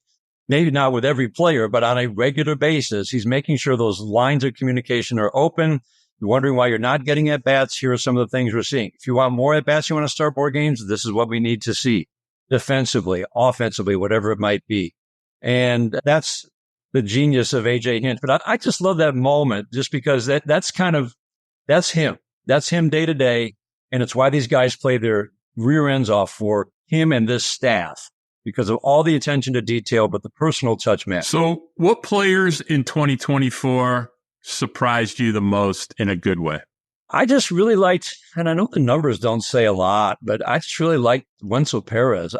Speaker 3: Maybe not with every player, but on a regular basis. He's making sure those lines of communication are open. You're wondering why you're not getting at-bats. Here are some of the things we're seeing. If you want more at-bats, you want to start more games, this is what we need to see. Defensively, offensively, whatever it might be. And that's the genius of AJ Hinch. But I just love that moment just because that's him. That's him day to day. And it's why these guys play their rear ends off for him and this staff, because of all the attention to detail, but the personal touch, man.
Speaker 1: So what players in 2024 surprised you the most in a good way?
Speaker 3: I just really liked, and I know the numbers don't say a lot, but I just really liked Wenzel Perez.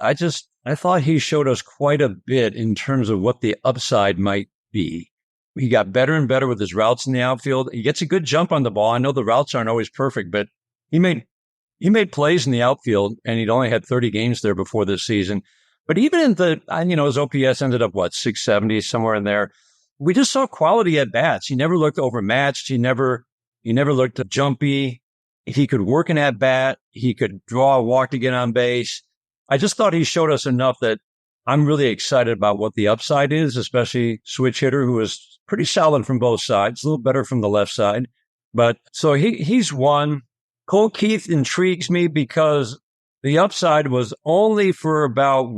Speaker 3: I thought he showed us quite a bit in terms of what the upside might be. He got better and better with his routes in the outfield. He gets a good jump on the ball. I know the routes aren't always perfect, but he made plays in the outfield, and he'd only had 30 games there before this season. But even in his OPS ended up, 670, somewhere in there. We just saw quality at bats. He never looked overmatched. He never looked jumpy. He could work an at bat. He could draw a walk to get on base. I just thought he showed us enough that I'm really excited about what the upside is, especially switch hitter who is pretty solid from both sides, a little better from the left side. But so he's one. Cole Keith intrigues me because the upside was only for about,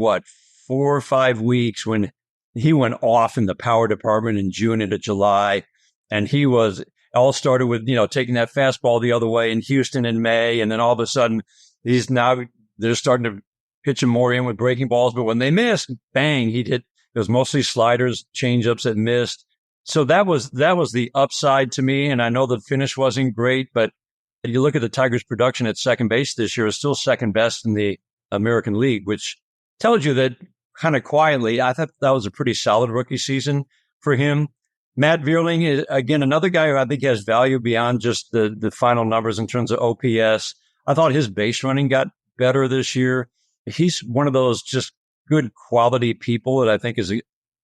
Speaker 3: 4 or 5 weeks when he went off in the power department in June into July. And he was all started with, taking that fastball the other way in Houston in May. And then all of a sudden, they're starting to pitch him more in with breaking balls. But when they missed, bang, he hit. It was mostly sliders, changeups that missed. So that was the upside to me. And I know the finish wasn't great, but you look at the Tigers' production at second base this year is still second best in the American League, which tells you that kind of quietly, I thought that was a pretty solid rookie season for him. Matt Vierling is, again, another guy who I think has value beyond just the final numbers in terms of OPS. I thought his base running got better this year. He's one of those just good quality people that I think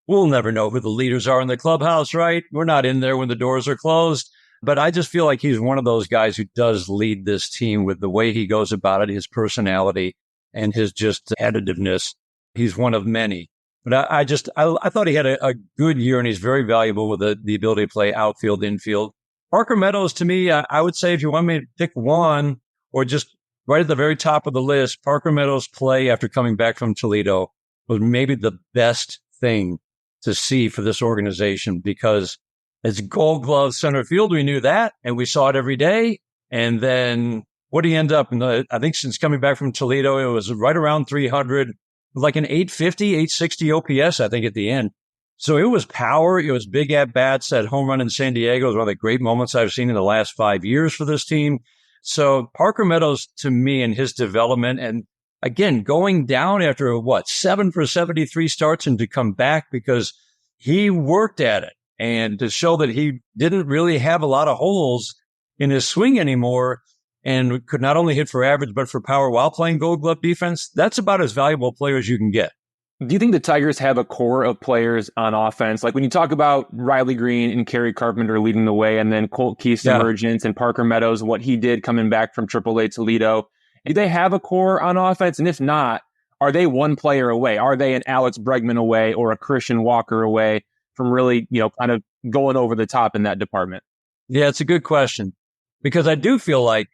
Speaker 3: we'll never know who the leaders are in the clubhouse, right? We're not in there when the doors are closed. But I just feel like he's one of those guys who does lead this team with the way he goes about it, his personality, and his just additiveness. He's one of many. But I thought he had a good year, and he's very valuable with the ability to play outfield, infield. Parker Meadows, to me, I would say if you want me to pick one, or just right at the very top of the list, Parker Meadows' play after coming back from Toledo was maybe the best thing to see for this organization, because it's Gold Glove center field. We knew that, and we saw it every day. And then what did he end up? I think since coming back from Toledo, it was right around 300, like an 850, 860 OPS, I think, at the end. So it was power. It was big at-bats. That home run in San Diego was one of the great moments I've seen in the last 5 years for this team. So Parker Meadows, to me, and his development, and again, going down after 7 for 73 starts, and to come back because he worked at it, and to show that he didn't really have a lot of holes in his swing anymore, and could not only hit for average, but for power while playing Gold Glove defense. That's about as valuable a player as you can get.
Speaker 2: Do you think the Tigers have a core of players on offense? Like when you talk about Riley Green and Kerry Carpenter leading the way, and then Colt Keith's emergence, and Parker Meadows, what he did coming back from AAA Toledo, do they have a core on offense? And if not, are they one player away? Are they an Alex Bregman away or a Christian Walker away from really, kind of going over the top in that department?
Speaker 3: Yeah, it's a good question, because I do feel like,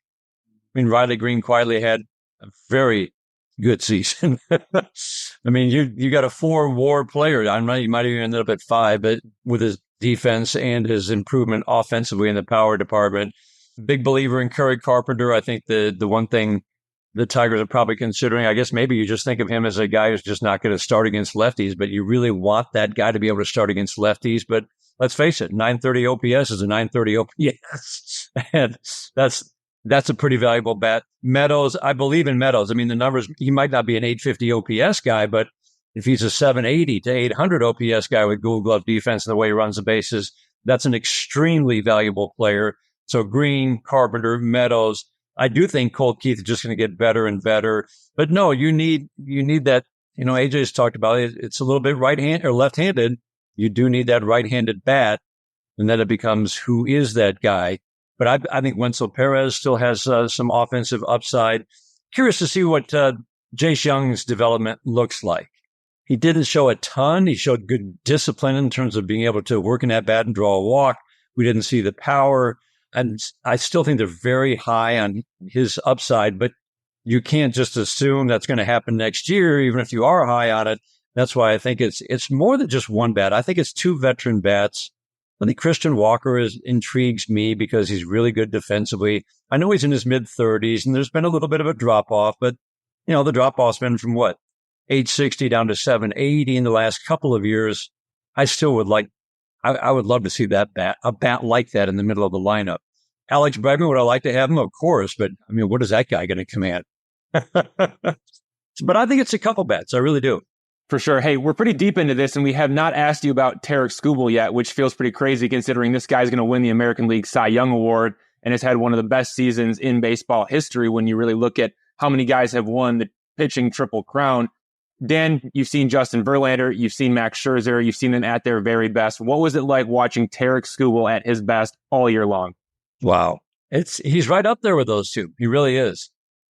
Speaker 3: Riley Green quietly had a very good season. I mean, you got a 4 WAR player. I don't know, he might have ended up at 5, but with his defense and his improvement offensively in the power department. Big believer in Kerry Carpenter. I think the one thing the Tigers are probably considering, I guess maybe you just think of him as a guy who's just not going to start against lefties, but you really want that guy to be able to start against lefties. But let's face it, 930 OPS is a 930 OPS. And That's a pretty valuable bat. Meadows, I believe in Meadows. I mean, the numbers, he might not be an 850 OPS guy, but if he's a 780 to 800 OPS guy with Gold Glove defense and the way he runs the bases, that's an extremely valuable player. So Green, Carpenter, Meadows. I do think Colt Keith is just going to get better and better. But no, you need that. AJ's talked about it. It's a little bit right-handed or left-handed. You do need that right-handed bat, and then it becomes who is that guy. But I think Wenzel Perez still has some offensive upside. Curious to see what Jace Young's development looks like. He didn't show a ton. He showed good discipline in terms of being able to work in that bat and draw a walk. We didn't see the power. And I still think they're very high on his upside, but you can't just assume that's going to happen next year, even if you are high on it. That's why I think it's more than just one bat. I think it's two veteran bats. I think Christian Walker intrigues me because he's really good defensively. I know he's in his mid-30s, and there's been a little bit of a drop-off, but, the drop-off's been from 860 down to 780 in the last couple of years. I still would I would love to see a bat like that in the middle of the lineup. Alex Bregman, would I like to have him? Of course, but I mean, what is that guy going to command? But I think it's a couple bats. I really do.
Speaker 2: For sure. Hey, we're pretty deep into this, and we have not asked you about Tarik Skubal yet, which feels pretty crazy considering this guy's going to win the American League Cy Young Award and has had one of the best seasons in baseball history when you really look at how many guys have won the pitching Triple Crown. Dan, you've seen Justin Verlander, you've seen Max Scherzer, you've seen them at their very best. What was it like watching Tarik Skubal at his best all year long?
Speaker 3: Wow. He's right up there with those two. He really is.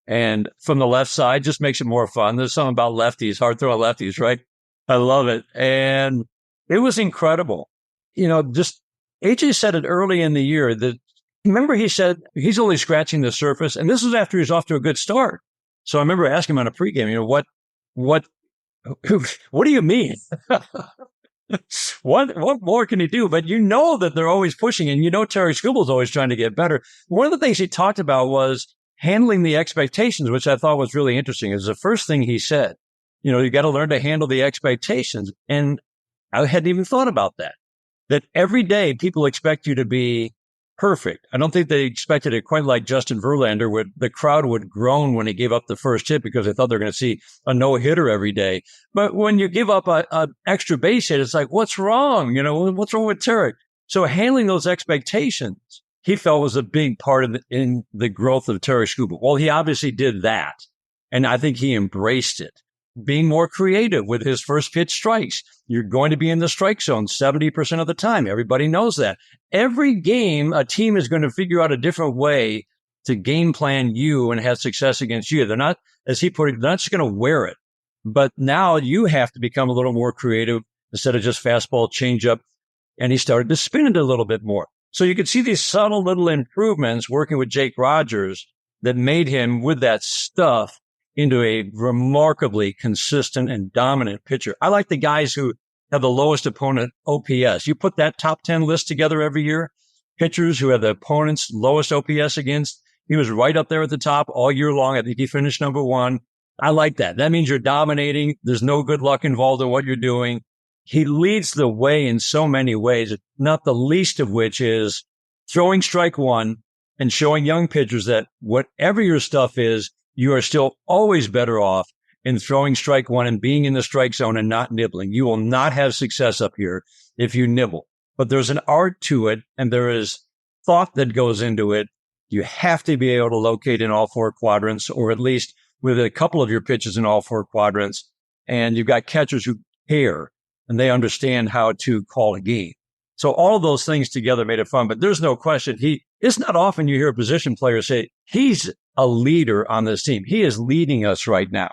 Speaker 3: And from the left side, just makes it more fun. There's something about lefties, hard throwing lefties, right? I love it. And it was incredible. Just AJ said it early in the year that, remember he said he's only scratching the surface. And this was after he was off to a good start. So I remember asking him on a pregame, what do you mean? What more can he do? But that they're always pushing, and Tarik Skubal's always trying to get better. One of the things he talked about was handling the expectations, which I thought was really interesting. It was the first thing he said. You got to learn to handle the expectations. And I hadn't even thought about that. That every day people expect you to be perfect. I don't think they expected it quite like Justin Verlander, where the crowd would groan when he gave up the first hit because they thought they were going to see a no-hitter every day. But when you give up a extra base hit, it's like, what's wrong? What's wrong with Tarik? So handling those expectations, he felt was a big part of in the growth of Tarik Skubal. Well, he obviously did that, and I think he embraced it. Being more creative with his first pitch strikes. You're going to be in the strike zone 70% of the time. Everybody knows that. Every game, a team is going to figure out a different way to game plan you and have success against you. They're not, as he put it, they're not just going to wear it. But now you have to become a little more creative instead of just fastball, changeup. And he started to spin it a little bit more. So you could see these subtle little improvements working with Jake Rogers that made him, with that stuff, into a remarkably consistent and dominant pitcher. I like the guys who have the lowest opponent OPS. You put that top 10 list together every year, pitchers who have the opponent's lowest OPS against. He was right up there at the top all year long. I think he finished number one. I like that. That means you're dominating. There's no good luck involved in what you're doing. He leads the way in so many ways, not the least of which is throwing strike one and showing young pitchers that whatever your stuff is, you are still always better off in throwing strike one and being in the strike zone and not nibbling. You will not have success up here if you nibble. But there's an art to it, and there is thought that goes into it. You have to be able to locate in all four quadrants, or at least with a couple of your pitches in all four quadrants. And you've got catchers who care, and they understand how to call a game. So all of those things together made it fun. But there's no question. It's not often you hear a position player say, he's a leader on this team. He is leading us right now.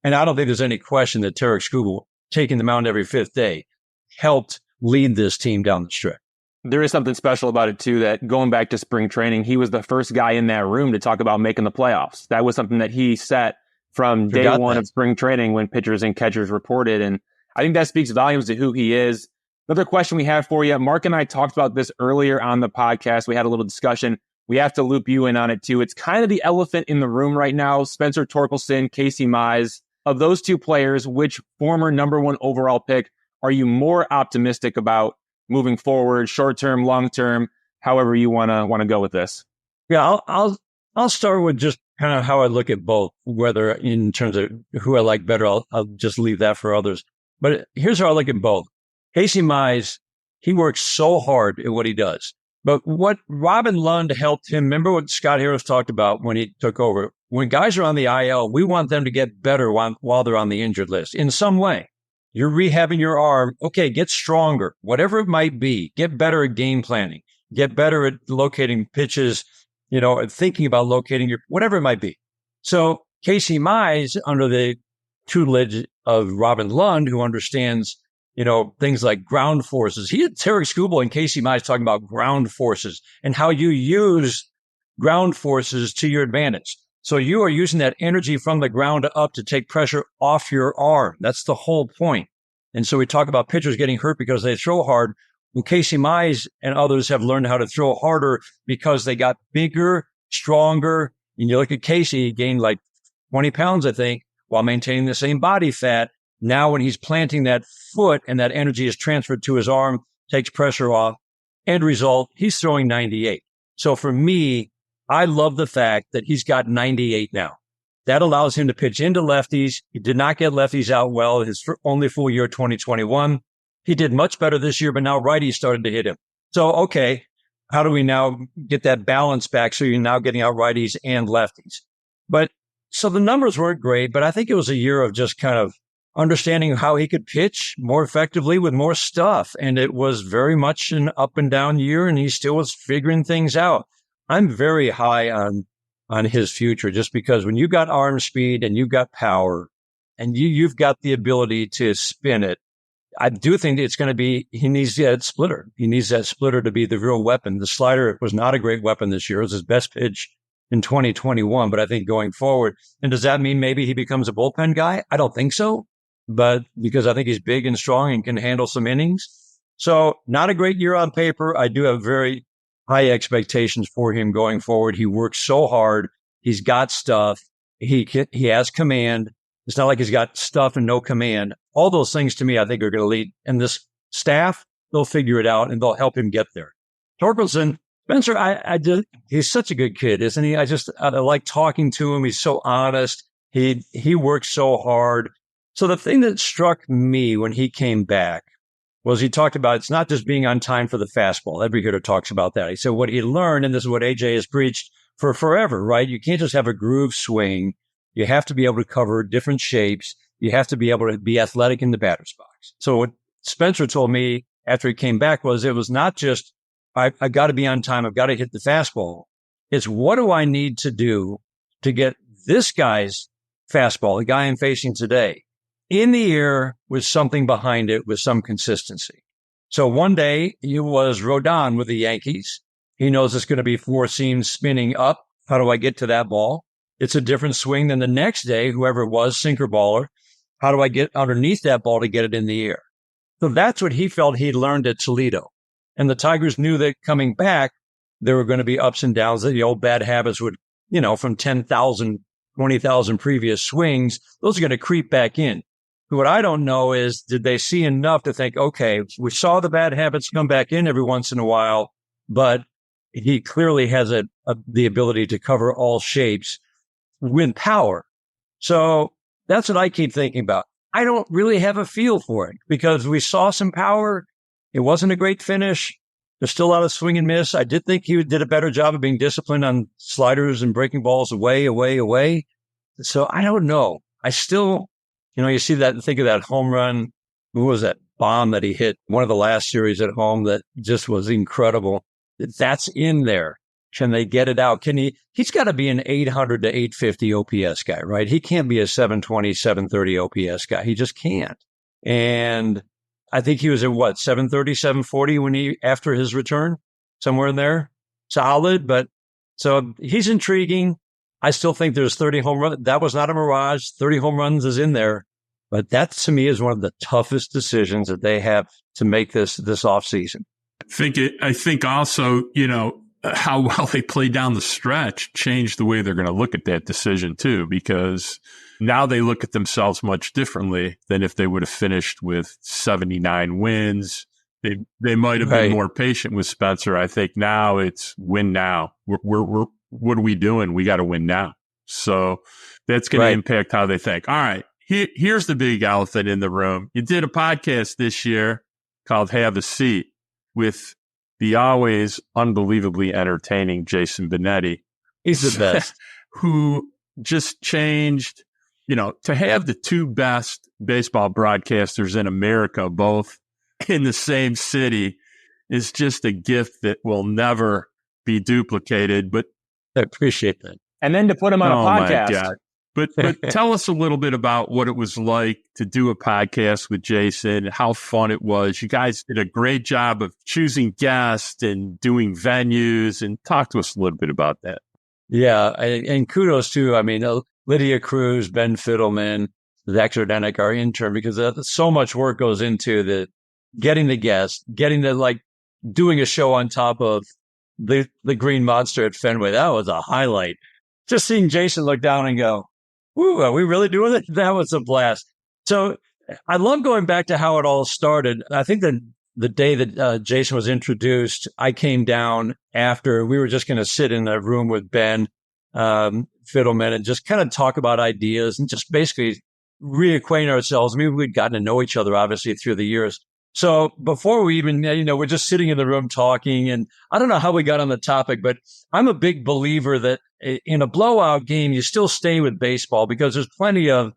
Speaker 3: And I don't think there's any question that Tarik Skubal, taking the mound every fifth day, helped lead this team down the stretch.
Speaker 2: There is something special about it, too, that going back to spring training, he was the first guy in that room to talk about making the playoffs. That was something that he set from day one of spring training when pitchers and catchers reported. And I think that speaks volumes to who he is. Another question we have for you. Mark and I talked about this earlier on the podcast. We had a little discussion. We have to loop you in on it, too. It's kind of the elephant in the room right now. Spencer Torkelson, Casey Mize. Of those two players, which former number one overall pick are you more optimistic about moving forward, short-term, long-term, however you want to go with this?
Speaker 3: Yeah, I'll I'll start with just kind of how I look at both, whether in terms of who I like better, I'll just leave that for others. But here's how I look at both. Casey Mize, he works so hard at what he does. But what Robin Lund helped him, remember what Scott Harris talked about when he took over? When guys are on the IL, we want them to get better while they're on the injured list in some way. You're rehabbing your arm. Okay, get stronger, whatever it might be. Get better at game planning. Get better at locating pitches, and thinking about locating whatever it might be. So Casey Mize, under the tutelage of Robin Lund, who understands, things like ground forces. He had Tarik Skubal and Casey Mize talking about ground forces and how you use ground forces to your advantage. So you are using that energy from the ground up to take pressure off your arm. That's the whole point. And so we talk about pitchers getting hurt because they throw hard. Well, Casey Mize and others have learned how to throw harder because they got bigger, stronger. And you look at Casey, he gained like 20 pounds, I think, while maintaining the same body fat. Now when he's planting that foot and that energy is transferred to his arm, takes pressure off. End result, he's throwing 98. So for me, I love the fact that he's got 98 now. That allows him to pitch into lefties. He did not get lefties out well his only full year, 2021. He did much better this year, but now righties started to hit him. So, okay, how do we now get that balance back so you're now getting out righties and lefties? But so the numbers weren't great, but I think it was a year of just kind of understanding how he could pitch more effectively with more stuff. And it was very much an up and down year, and he still was figuring things out. I'm very high on his future just because when you got arm speed and you've got power and you've got the ability to spin it, I do think it's going to be, he needs that splitter. He needs that splitter to be the real weapon. The slider was not a great weapon this year. It was his best pitch in 2021, but I think going forward, and does that mean maybe he becomes a bullpen guy? I don't think so, but because I think he's big and strong and can handle some innings. So not a great year on paper. I do have very high expectations for him going forward. He works so hard. He's got stuff. He has command. It's not like he's got stuff and no command. All those things to me, I think are going to lead. And this staff, they'll figure it out and they'll help him get there. Torkelson, Spencer, he's such a good kid, isn't he? I like talking to him. He's so honest. He works so hard. So the thing that struck me when he came back was he talked about it's not just being on time for the fastball. Every hitter talks about that. He said what he learned, and this is what AJ has preached for forever, right? You can't just have a groove swing. You have to be able to cover different shapes. You have to be able to be athletic in the batter's box. So what Spencer told me after he came back was it was not just, I got to be on time. I've got to hit the fastball. It's what do I need to do to get this guy's fastball, the guy I'm facing today, in the air with something behind it with some consistency. So one day he was Rodon with the Yankees. He knows it's going to be four seams spinning up. How do I get to that ball? It's a different swing than the next day, whoever it was, sinker baller. How do I get underneath that ball to get it in the air? So that's what he felt he'd learned at Toledo. And the Tigers knew that coming back, there were going to be ups and downs, that the old bad habits would, from 10,000, 20,000 previous swings, those are going to creep back in. What I don't know is, did they see enough to think, okay, we saw the bad habits come back in every once in a while, but he clearly has the ability to cover all shapes with power. So that's what I keep thinking about. I don't really have a feel for it because we saw some power. It wasn't a great finish. There's still a lot of swing and miss. I did think he did a better job of being disciplined on sliders and breaking balls away. So I don't know. I still, you see that and think of that home run. Who was that bomb that he hit one of the last series at home that just was incredible? That's in there. Can they get it out? He's got to be an 800 to 850 OPS guy, right? He can't be a 720, 730 OPS guy. He just can't. And I think he was at 730, 740 after his return, somewhere in there. Solid, but so he's intriguing. I still think there's 30 home runs. That was not a mirage. 30 home runs is in there. But that to me is one of the toughest decisions that they have to make this offseason.
Speaker 1: I think also, how well they play down the stretch changed the way they're going to look at that decision too, because now they look at themselves much differently than if they would have finished with 79 wins. They might have been more patient with Spencer. I think now it's win now. We're what are we doing? We got to win now. So that's going to impact how they think. All right, here's the big elephant in the room. You did a podcast this year called Have a Seat with the always unbelievably entertaining Jason Benetti.
Speaker 3: He's the best.
Speaker 1: Who just changed, to have the two best baseball broadcasters in America, both in the same city, is just a gift that will never be duplicated. But
Speaker 3: I appreciate that.
Speaker 2: And then to put him on a podcast.
Speaker 1: My God. But tell us a little bit about what it was like to do a podcast with Jason, how fun it was. You guys did a great job of choosing guests and doing venues, and talk to us a little bit about that.
Speaker 3: Yeah, and kudos to, Lydia Cruz, Ben Fiddleman, Zach Zerdanek, our intern, because so much work goes into getting the guests, getting doing a show on top of the Green Monster at Fenway. That was a highlight. Just seeing Jason look down and go, "Woo, are we really doing it?" That was a blast. So I love going back to how it all started. I think that the day that Jason was introduced, I came down after. We were just going to sit in a room with Ben Fiddleman and just kind of talk about ideas and just basically reacquaint ourselves. We'd gotten to know each other, obviously, through the years. So before we even, we're just sitting in the room talking, and I don't know how we got on the topic, but I'm a big believer that in a blowout game, you still stay with baseball because there's plenty of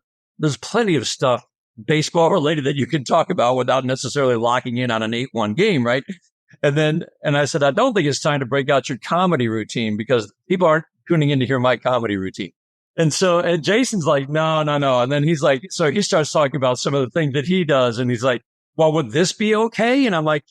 Speaker 3: stuff baseball related that you can talk about without necessarily locking in on an 8-1 game, right? And I said, I don't think it's time to break out your comedy routine because people aren't tuning in to hear my comedy routine. And Jason's like, no. And then he's like, so he starts talking about some of the things that he does. And he's like, well, would this be okay? And I'm like,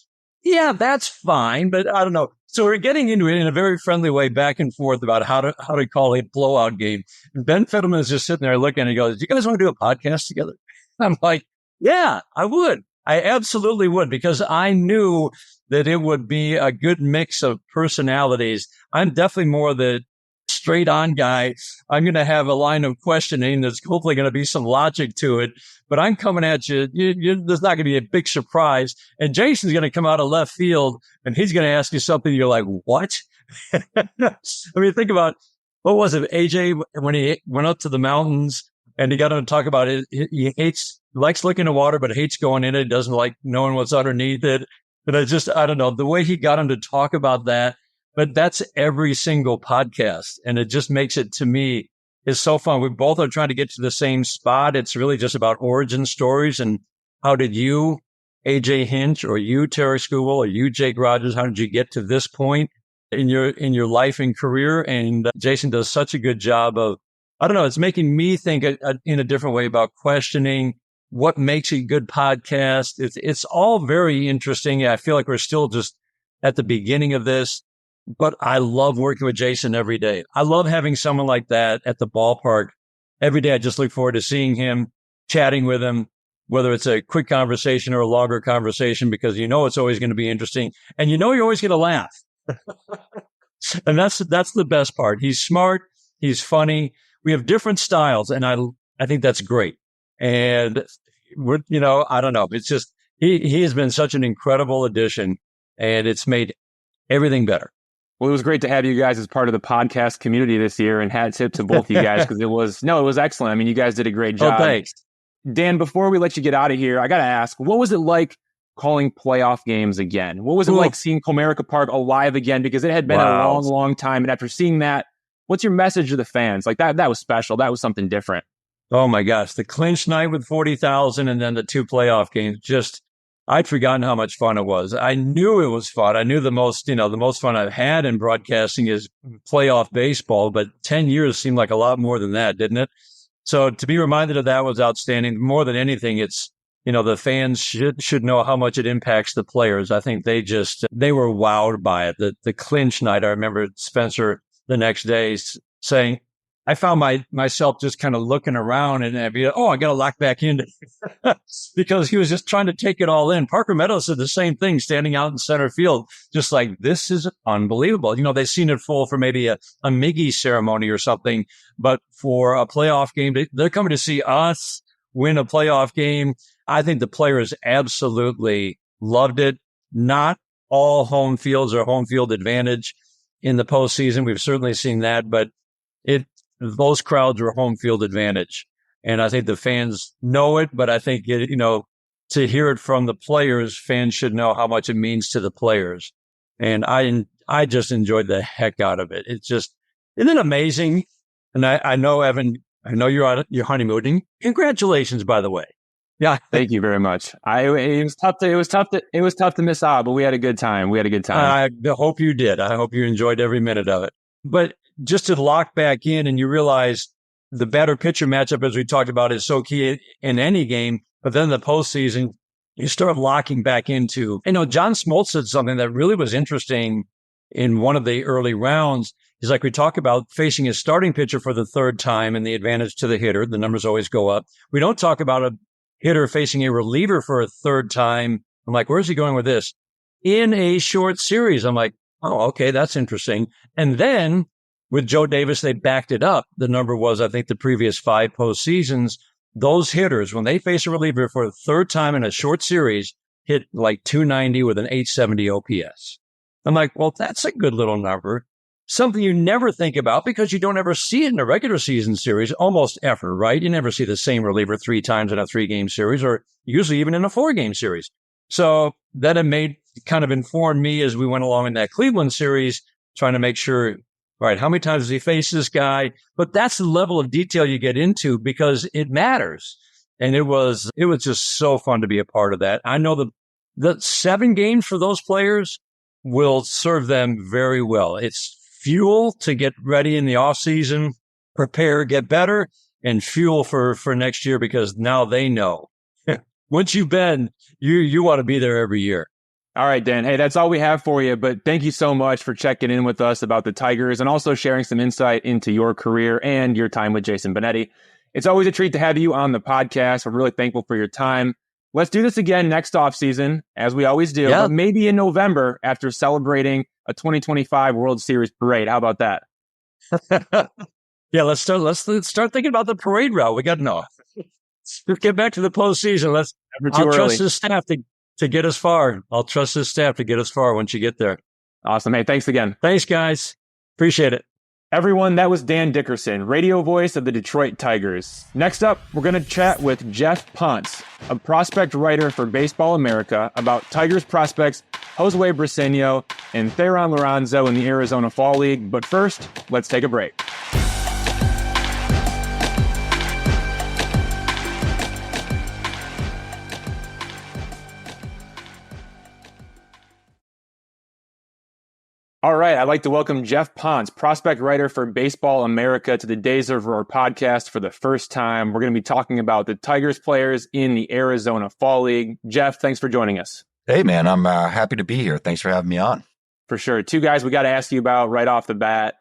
Speaker 3: yeah, that's fine, but I don't know. So we're getting into it in a very friendly way, back and forth about how to call a blowout game. And Ben Fiddleman is just sitting there looking and he goes, do you guys want to do a podcast together? I'm like, yeah, I would. I absolutely would, because I knew that it would be a good mix of personalities. I'm definitely more the straight on guy. I'm going to have a line of questioning. There's hopefully going to be some logic to it, but I'm coming at you. There's not going to be a big surprise. And Jason's going to come out of left field and he's going to ask you something. You're like, what? Think about, what was it? AJ, when he went up to the mountains and he got him to talk about it. He likes looking at water, but hates going in it. Doesn't like knowing what's underneath it. But I don't know, the way he got him to talk about that. But that's every single podcast. And it just makes it, to me, is so fun. We both are trying to get to the same spot. It's really just about origin stories. And how did you, AJ Hinch, or you, Tarik Skubal, or you, Jake Rogers, how did you get to this point in your life and career? And Jason does such a good job of, I don't know, it's making me think in a different way about questioning what makes a good podcast. It's all very interesting. I feel like we're still just at the beginning of this. But I love working with Jason every day. I love having someone like that at the ballpark every day. I just look forward to seeing him, chatting with him, whether it's a quick conversation or a longer conversation, because it's always going to be interesting. And you're always going to laugh. And that's the best part. He's smart. He's funny. We have different styles, and I think that's great. And we're, I don't know. It's just, he has been such an incredible addition, and it's made everything better.
Speaker 2: Well, it was great to have you guys as part of the podcast community this year, and hats tip to both of you guys, because it was excellent. You guys did a great job.
Speaker 3: Oh, thanks.
Speaker 2: Dan, before we let you get out of here, I got to ask, what was it like calling playoff games again? What was it like seeing Comerica Park alive again? Because it had been a long, long time. And after seeing that, what's your message to the fans? That was special. That was something different.
Speaker 3: Oh my gosh. The clinch night with 40,000 and then the 2 playoff games, I'd forgotten how much fun it was. I knew it was fun. I knew the most fun I've had in broadcasting is playoff baseball, but 10 years seemed like a lot more than that, didn't it? So to be reminded of that was outstanding. More than anything, it's, the fans should know how much it impacts the players. I think they were wowed by it. The clinch night, I remember Spencer the next day saying, I found myself just kind of looking around and I got to lock back in because he was just trying to take it all in. Parker Meadows said the same thing, standing out in center field, just like, this is unbelievable. They've seen it full for maybe a Miggy ceremony or something, but for a playoff game, they're coming to see us win a playoff game. I think the players absolutely loved it. Not all home fields are home field advantage. in the postseason. We've certainly seen that, but those crowds are home field advantage. And I think the fans know it, but I think, to hear it from the players, fans should know how much it means to the players. And I just enjoyed the heck out of it. Isn't it amazing? And I know, Evan, I know you're on your honeymooning. Congratulations, by the way. Yeah.
Speaker 2: Thank you very much. It was tough to miss out, but we had a good time.
Speaker 3: I hope you did. I hope you enjoyed every minute of it. But just to lock back in, and you realize the batter-pitcher matchup, as we talked about, is so key in any game. But then the postseason, you start locking back into, John Smoltz said something that really was interesting in one of the early rounds. Is like we talk about facing a starting pitcher for the third time and the advantage to the hitter. The numbers always go up. We don't talk about a hitter facing a reliever for a third time. I'm like, where's he going with this? In a short series. I'm like, oh, okay, that's interesting. And then with Joe Davis, they backed it up. The number was, I think, the previous 5 postseasons. Those hitters, when they face a reliever for a third time in a short series, hit like 290 with an 870 OPS. I'm like, well, that's a good little number. Something you never think about because you don't ever see it in a regular season series, almost ever, right? You never see the same reliever 3 times in a 3-game series, or usually even in a 4-game series. So that kind of informed me as we went along in that Cleveland series, trying to make sure, all right, how many times does he face this guy? But that's the level of detail you get into because it matters. And it was just so fun to be a part of that. I know the 7 games for those players will serve them very well. It's fuel to get ready in the offseason, prepare, get better, and fuel for next year because now they know. Once you've been, you want to be there every year.
Speaker 2: All right, Dan. Hey, that's all we have for you, but thank you so much for checking in with us about the Tigers and also sharing some insight into your career and your time with Jason Benetti. It's always a treat to have you on the podcast. We're really thankful for your time. Let's do this again next offseason, as we always do, but maybe in November after celebrating a 2025 World Series parade. How about that?
Speaker 3: Yeah, let's start thinking about the parade route. We got to know. Let's get back to the postseason. I'll trust his staff to get us far. I'll trust his staff to get us far once you get there.
Speaker 2: Awesome. Hey, thanks again.
Speaker 3: Thanks, guys. Appreciate it.
Speaker 2: Everyone, that was Dan Dickerson, radio voice of the Detroit Tigers. Next up, we're going to chat with Geoff Pontes, a prospect writer for Baseball America, about Tigers prospects Josue Briceño and Thayron Liranzo in the Arizona Fall League. But first, let's take a break. All right, I'd like to welcome Geoff Pontes, prospect writer for Baseball America, to the Days of Roar podcast for the first time. We're going to be talking about the Tigers players in the Arizona Fall League. Geoff, thanks for joining us.
Speaker 4: Hey, man, I'm happy to be here. Thanks for having me on.
Speaker 2: For sure. 2 guys we got to ask you about right off the bat.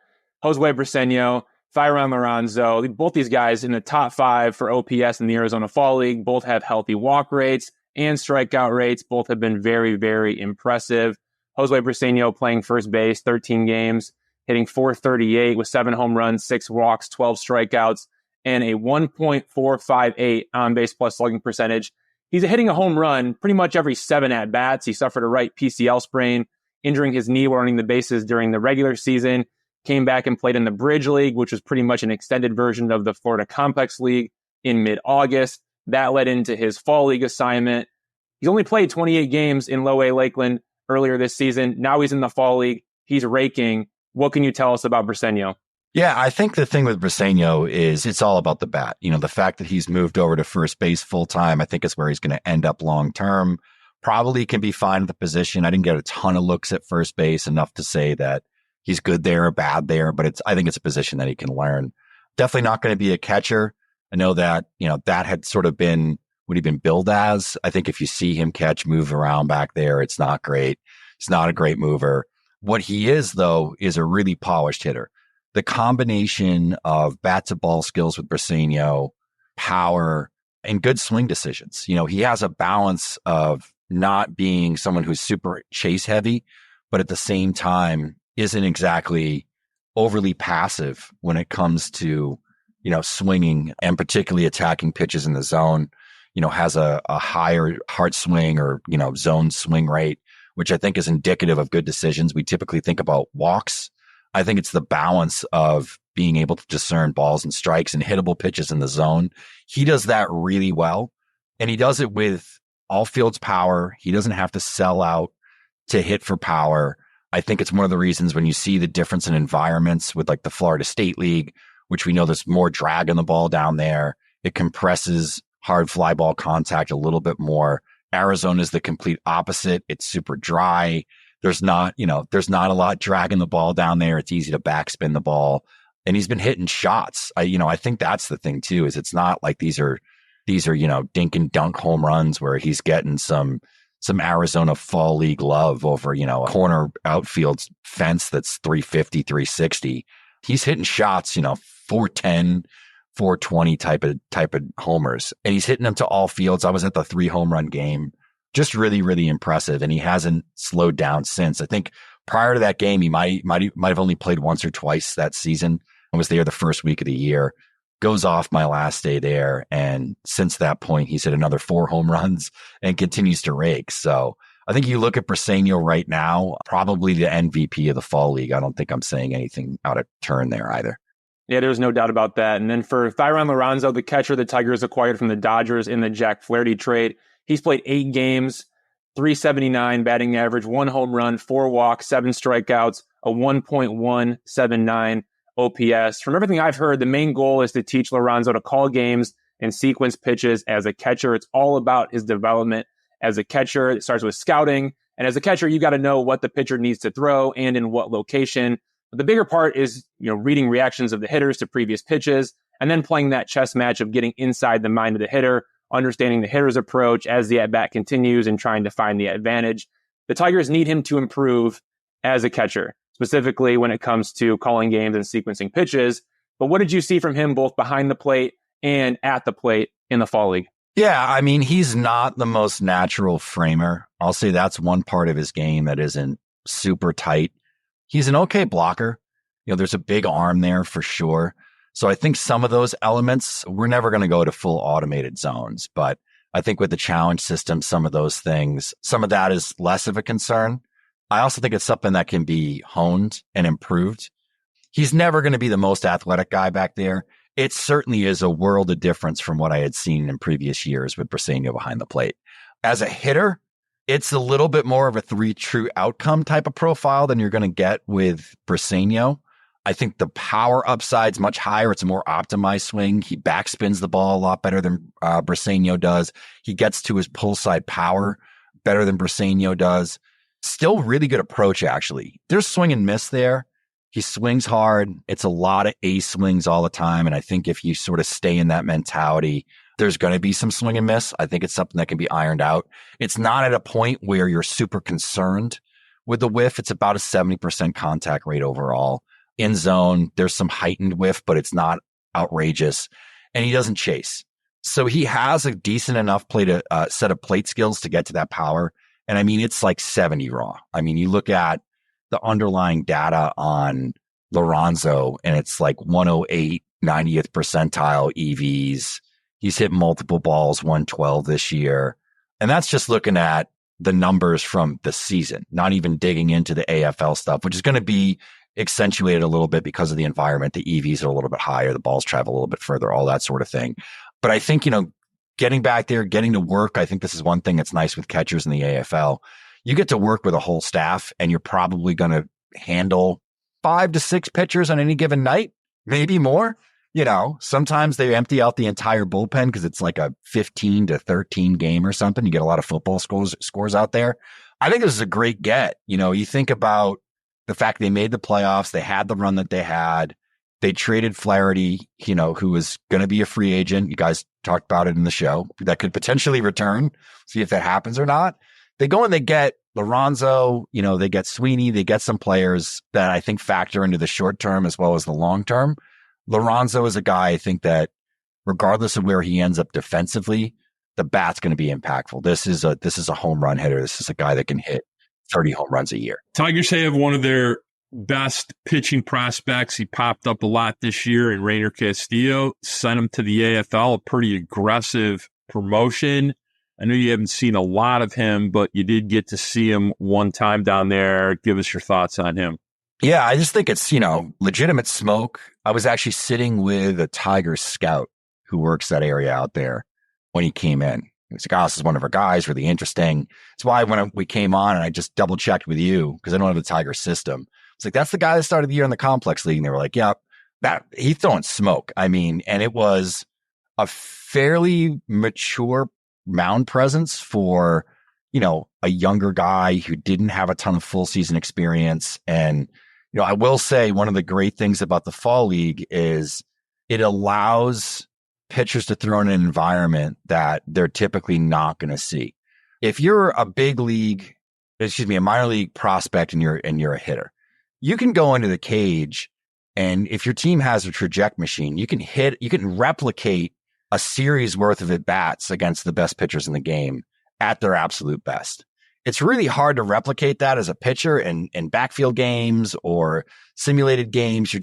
Speaker 2: Josue Briceño, Thayron Liranzo. Both these guys in the top 5 for OPS in the Arizona Fall League. Both have healthy walk rates and strikeout rates. Both have been very, very impressive. Josue Briceño playing first base, 13 games, hitting .438 with 7 home runs, 6 walks, 12 strikeouts, and a 1.458 on-base plus slugging percentage. He's hitting a home run pretty much every 7 at-bats. He suffered a right PCL sprain, injuring his knee while running the bases during the regular season. Came back and played in the Bridge League, which was pretty much an extended version of the Florida Complex League in mid-August. That led into his Fall League assignment. He's only played 28 games in Low A Lakeland earlier this season. Now he's in the Fall League. He's raking. What can you tell us about Briceño?
Speaker 4: Yeah, I think the thing with Briceño is it's all about the bat. The fact that he's moved over to first base full time, I think is where he's going to end up long term. Probably can be fine at the position. I didn't get a ton of looks at first base, enough to say that he's good there or bad there, but I think it's a position that he can learn. Definitely not going to be a catcher. I know that, that had sort of been what he'd been billed as. I think if you see him move around back there, it's not great. He's not a great mover. What he is, though, is a really polished hitter. The combination of bat to ball skills with Briceño, power, and good swing decisions. He has a balance of not being someone who's super chase heavy, but at the same time isn't exactly overly passive when it comes to, swinging and particularly attacking pitches in the zone. Has a higher heart swing or, zone swing rate, which I think is indicative of good decisions. We typically think about walks I think it's the balance of being able to discern balls and strikes and hittable pitches in the zone. He does that really well, and he does it with all fields power. He doesn't have to sell out to hit for power. I think it's one of the reasons when you see the difference in environments with like the Florida State League, which we know there's more drag on the ball down there. It compresses hard fly ball contact a little bit more. Arizona is the complete opposite. It's super dry. There's not a lot dragging the ball down there. It's easy to backspin the ball. And he's been hitting shots. I think that's the thing too, is it's not like these are, dink and dunk home runs where he's getting some Arizona fall league love over, a corner outfield fence that's 350, 360. He's hitting shots, 410, 420 type of homers. And he's hitting them to all fields. I was at the 3 home run game. Just really, really impressive. And he hasn't slowed down since. I think prior to that game, he might have only played once or twice that season. I was there the first week of the year. Goes off my last day there. And since that point, he's hit another 4 home runs and continues to rake. So I think you look at Briceño right now, probably the MVP of the fall league. I don't think I'm saying anything out of turn there either.
Speaker 2: Yeah, there's no doubt about that. And then for Thayron Liranzo, the catcher the Tigers acquired from the Dodgers in the Jack Flaherty trade, he's played 8 games, 379 batting average, 1 home run, 4 walks, 7 strikeouts, a 1.179 OPS. From everything I've heard, the main goal is to teach Liranzo to call games and sequence pitches as a catcher. It's all about his development as a catcher. It starts with scouting. And as a catcher, you got to know what the pitcher needs to throw and in what location. But the bigger part is, reading reactions of the hitters to previous pitches and then playing that chess match of getting inside the mind of the hitter, understanding the hitter's approach as the at-bat continues and trying to find the advantage. The Tigers need him to improve as a catcher, specifically when it comes to calling games and sequencing pitches. But what did you see from him both behind the plate and at the plate in the fall league?
Speaker 4: Yeah, he's not the most natural framer. I'll say that's one part of his game that isn't super tight. He's an okay blocker. There's a big arm there for sure. So I think some of those elements, we're never going to go to full automated zones. But I think with the challenge system, some of those things, some of that is less of a concern. I also think it's something that can be honed and improved. He's never going to be the most athletic guy back there. It certainly is a world of difference from what I had seen in previous years with Briceño behind the plate. As a hitter, it's a little bit more of a 3 true outcome type of profile than you're going to get with Briceño. I think the power upside's much higher. It's a more optimized swing. He backspins the ball a lot better than Briceño does. He gets to his pull side power better than Briceño does. Still really good approach, actually. There's swing and miss there. He swings hard. It's a lot of ace swings all the time. And I think if you sort of stay in that mentality, there's going to be some swing and miss. I think it's something that can be ironed out. It's not at a point where you're super concerned with the whiff. It's about a 70% contact rate overall. In zone, there's some heightened whiff, but it's not outrageous. And he doesn't chase. So he has a decent enough set of plate skills to get to that power. And it's like 70 raw. You look at the underlying data on Liranzo and it's like 108, 90th percentile EVs. He's hit multiple balls, 112 this year. And that's just looking at the numbers from the season, not even digging into the AFL stuff, which is going to be accentuated a little bit because of the environment. The EVs are a little bit higher. The balls travel a little bit further, all that sort of thing. But I think, getting back there, getting to work, I think this is one thing that's nice with catchers in the AFL. You get to work with a whole staff and you're probably going to handle 5 to 6 pitchers on any given night, maybe more. Sometimes they empty out the entire bullpen because it's like a 15 to 13 game or something. You get a lot of football scores out there. I think this is a great get. You think about the fact they made the playoffs. They had the run that they had. They traded Flaherty, who was going to be a free agent. You guys talked about it in the show that could potentially return. See if that happens or not. They go and they get Liranzo, they get Sweeney, they get some players that I think factor into the short term as well as the long term. Liranzo is a guy I think that regardless of where he ends up defensively, the bat's going to be impactful. This is a home run hitter. This is a guy that can hit 30 home runs a year.
Speaker 1: Tigers have one of their best pitching prospects. He popped up a lot this year in Rayner Castillo, sent him to the AFL, a pretty aggressive promotion. I know you haven't seen a lot of him, but you did get to see him one time down there. Give us your thoughts on him.
Speaker 4: Yeah, I just think it's, legitimate smoke. I was actually sitting with a Tiger scout who works that area out there when he came in. He was like, oh, this is one of our guys, really interesting. That's why when we came on and I just double checked with you because I don't have the Tiger system. It's like, that's the guy that started the year in the complex league. And they were like, yeah, he's throwing smoke. I mean, and it was a fairly mature mound presence for, a younger guy who didn't have a ton of full season experience. And, I will say one of the great things about the fall league is it allows pitchers to throw in an environment that they're typically not going to see. If you're a a minor league prospect and you're a hitter, you can go into the cage, and if your team has a traject machine, you can replicate a series worth of at bats against the best pitchers in the game at their absolute best. It's really hard to replicate that as a pitcher in backfield games or simulated games.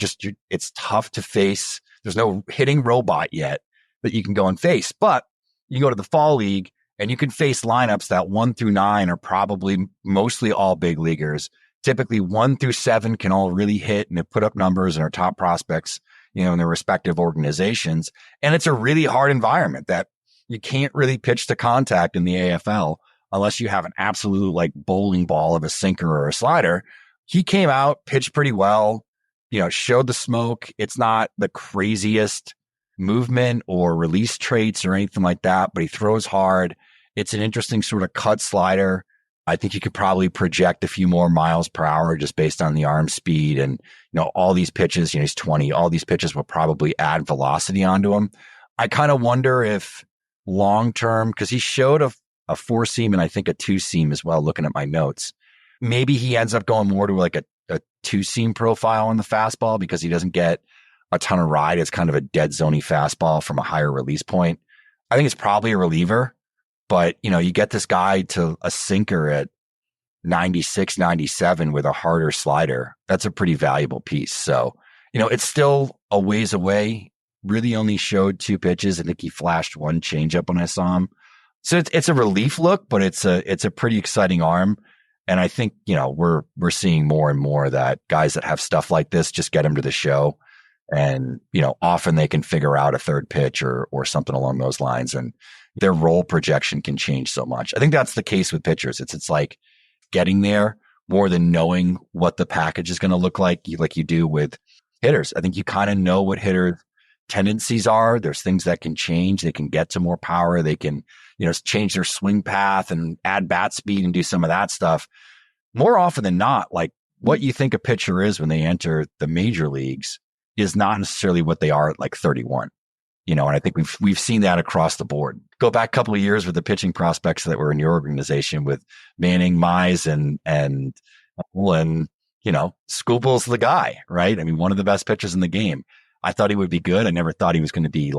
Speaker 4: It's tough to face. There's no hitting robot yet that you can go and face, but you go to the fall league and you can face lineups that 1 through 9 are probably mostly all big leaguers. Typically 1 through 7 can all really hit and have put up numbers and are top prospects, in their respective organizations. And it's a really hard environment that you can't really pitch to contact in the AFL unless you have an absolute bowling ball of a sinker or a slider. He came out, pitched pretty well, showed the smoke. It's not the craziest movement or release traits or anything like that, but he throws hard. It's an interesting sort of cut slider. I think you could probably project a few more miles per hour just based on the arm speed. And, all these pitches, he's 20, all these pitches will probably add velocity onto him. I kind of wonder if long-term, because he showed a 4-seam and I think a 2-seam as well, looking at my notes. Maybe he ends up going more to a 2-seam profile on the fastball because he doesn't get a ton of ride. It's kind of a dead zone-y fastball from a higher release point. I think it's probably a reliever, but you get this guy to a sinker at 96, 97 with a harder slider. That's a pretty valuable piece. So, it's still a ways away. Really only showed 2 pitches. I think he flashed 1 changeup when I saw him. So it's a relief look, but it's a pretty exciting arm. And I think, we're seeing more and more that guys that have stuff like this just get him to the show. And, often they can figure out a third pitch or something along those lines, and their role projection can change so much. I think that's the case with pitchers. It's like getting there more than knowing what the package is going to look like you do with hitters. I think you kind of know what hitters' tendencies are. There's things that can change. They can get to more power. They can, change their swing path and add bat speed and do some of that stuff. More often than not, what you think a pitcher is when they enter the major leagues is not necessarily what they are at 31. And I think we've seen that across the board. Go back a couple of years with the pitching prospects that were in your organization with Manning, Mize, and Skubal's the guy, right? I mean, one of the best pitchers in the game. I thought he would be good. I never thought he was going to be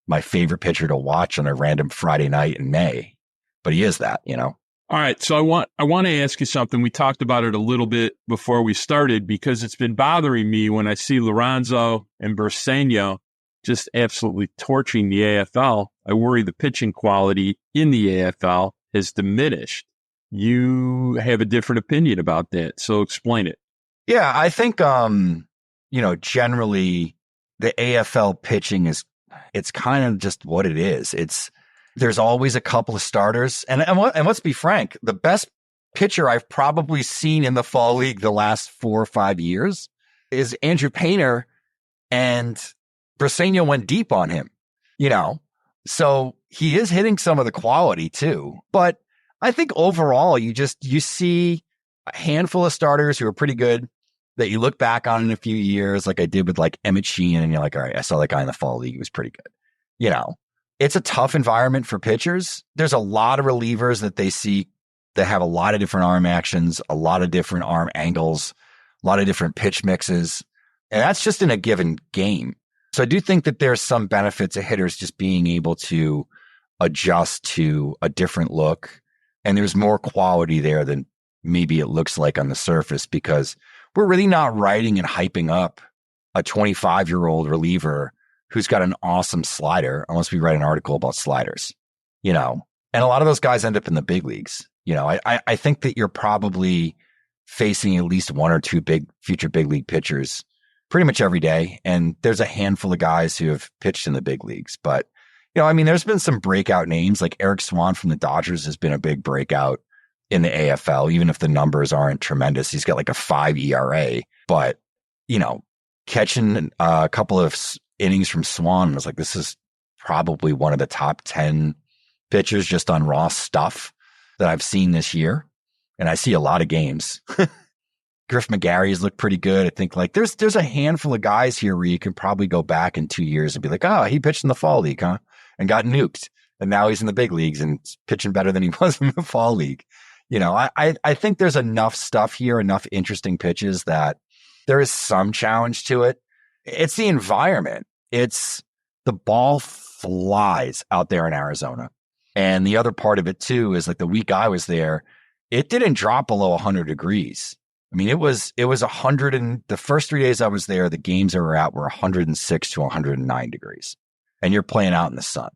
Speaker 4: my favorite pitcher to watch on a random Friday night in May, but he is that,
Speaker 1: All right. So I want to ask you something. We talked about it a little bit before we started because it's been bothering me when I see Liranzo and Briceño just absolutely torching the AFL. I worry the pitching quality in the AFL has diminished. You have a different opinion about that. So explain it.
Speaker 4: Yeah, I think, generally the AFL pitching it's kind of just what it is. There's always a couple of starters. And let's be frank, the best pitcher I've probably seen in the fall league the last 4 or 5 years is Andrew Painter, and Briceño went deep on him, so he is hitting some of the quality too. But I think overall, you see a handful of starters who are pretty good that you look back on in a few years, like I did with Emmett Sheehan, and you're like, all right, I saw that guy in the fall league. He was pretty good. It's a tough environment for pitchers. There's a lot of relievers that they see that have a lot of different arm actions, a lot of different arm angles, a lot of different pitch mixes. And that's just in a given game. So I do think that there's some benefit to hitters just being able to adjust to a different look. And there's more quality there than maybe it looks like on the surface, because we're really not writing and hyping up a 25-year-old reliever who's got an awesome slider unless we write an article about sliders, And a lot of those guys end up in the big leagues. I think that you're probably facing at least one or two future big league pitchers pretty much every day. And there's a handful of guys who have pitched in the big leagues. But, there's been some breakout names, like Eric Swan from the Dodgers has been a big breakout in the AFL, even if the numbers aren't tremendous. He's got like a 5 ERA, but, catching a couple of innings from Swan was like, this is probably one of the top 10 pitchers just on raw stuff that I've seen this year. And I see a lot of games. Griff McGarry's looked pretty good. I think like there's a handful of guys here where you can probably go back in 2 years and be like, oh, he pitched in the fall league, huh? And got nuked. And now he's in the big leagues and pitching better than he was in the fall league. I think there's enough stuff here, enough interesting pitches that there is some challenge to it. It's the environment. It's the ball flies out there in Arizona. And the other part of it too is like the week I was there, it didn't drop below 100 degrees. I mean, it was 100 and the first 3 days I was there, the games I were at were 106 to 109 degrees. And you're playing out in the sun.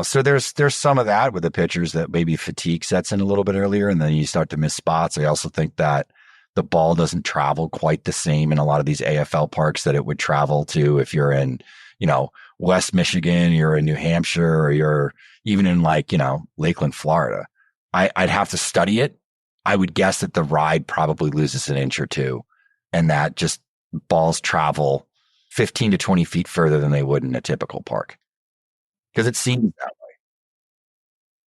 Speaker 4: So there's some of that with the pitchers that maybe fatigue sets in a little bit earlier and then you start to miss spots. I also think that the ball doesn't travel quite the same in a lot of these AFL parks that it would travel to if you're in, West Michigan, you're in New Hampshire, or you're even in like, Lakeland, Florida. I'd have to study it. I would guess that the ride probably loses an inch or two and that just balls travel 15 to 20 feet further than they would in a typical park because it seems that way.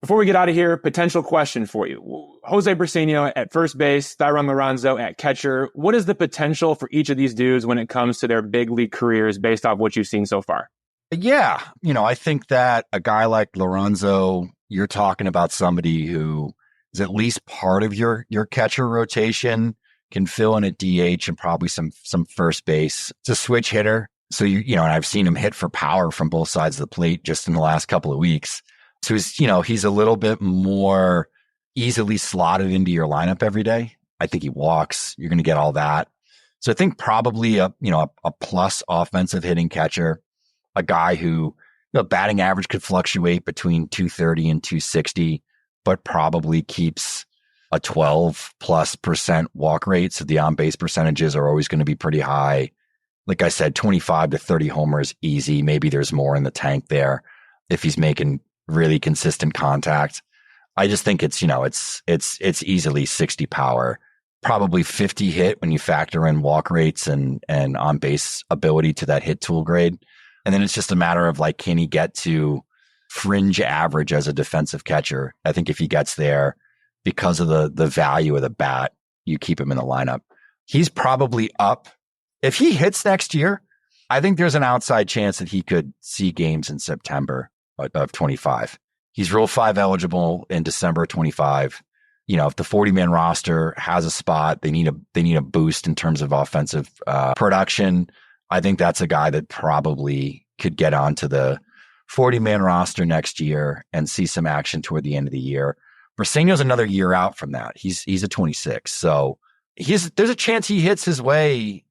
Speaker 2: Before we get out of here, potential question for you. Josue Briceño at first base, Thayron Liranzo at catcher. What is the potential for each of these dudes when it comes to their big league careers based off what you've seen so far?
Speaker 4: Yeah. I think that a guy like Liranzo, you're talking about somebody who is at least part of your catcher rotation, can fill in a DH and probably some first base. It's a switch hitter. So, and I've seen him hit for power from both sides of the plate just in the last couple of weeks. So he's a little bit more easily slotted into your lineup every day. I think he walks. You're going to get all that. So I think probably a plus offensive hitting catcher, a guy who, batting average could fluctuate between 230 and 260, but probably keeps a 12+% walk rate. So the on base percentages are always going to be pretty high. Like I said, 25 to 30 homers, easy. Maybe there's more in the tank there if he's making really consistent contact. I just think it's easily 60 power, probably 50 hit when you factor in walk rates and on base ability to that hit tool grade. And then it's just a matter of like, can he get to fringe average as a defensive catcher? I think if he gets there because of the value of the bat, you keep him in the lineup. He's probably up. If he hits next year, I think there's an outside chance that he could see games in September of 25. He's Rule 5 eligible in December 25. If the 40-man roster has a spot, they need a boost in terms of offensive production. I think that's a guy that probably could get onto the 40-man roster next year and see some action toward the end of the year. Briceño's another year out from that. He's a 26. So there's a chance he hits his way,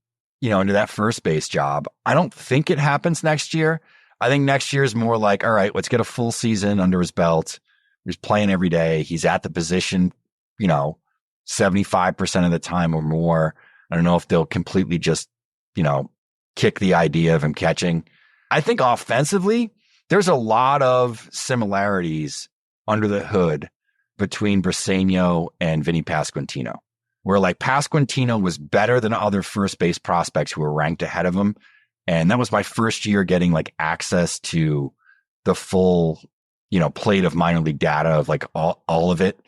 Speaker 4: into that first base job. I don't think it happens next year. I think next year is more like, all right, let's get a full season under his belt. He's playing every day. He's at the position, 75% of the time or more. I don't know if they'll completely just, kick the idea of him catching. I think offensively, there's a lot of similarities under the hood between Briceño and Vinny Pasquantino, where like Pasquantino was better than other first base prospects who were ranked ahead of him. And that was my first year getting like access to the full, plate of minor league data of like all of it.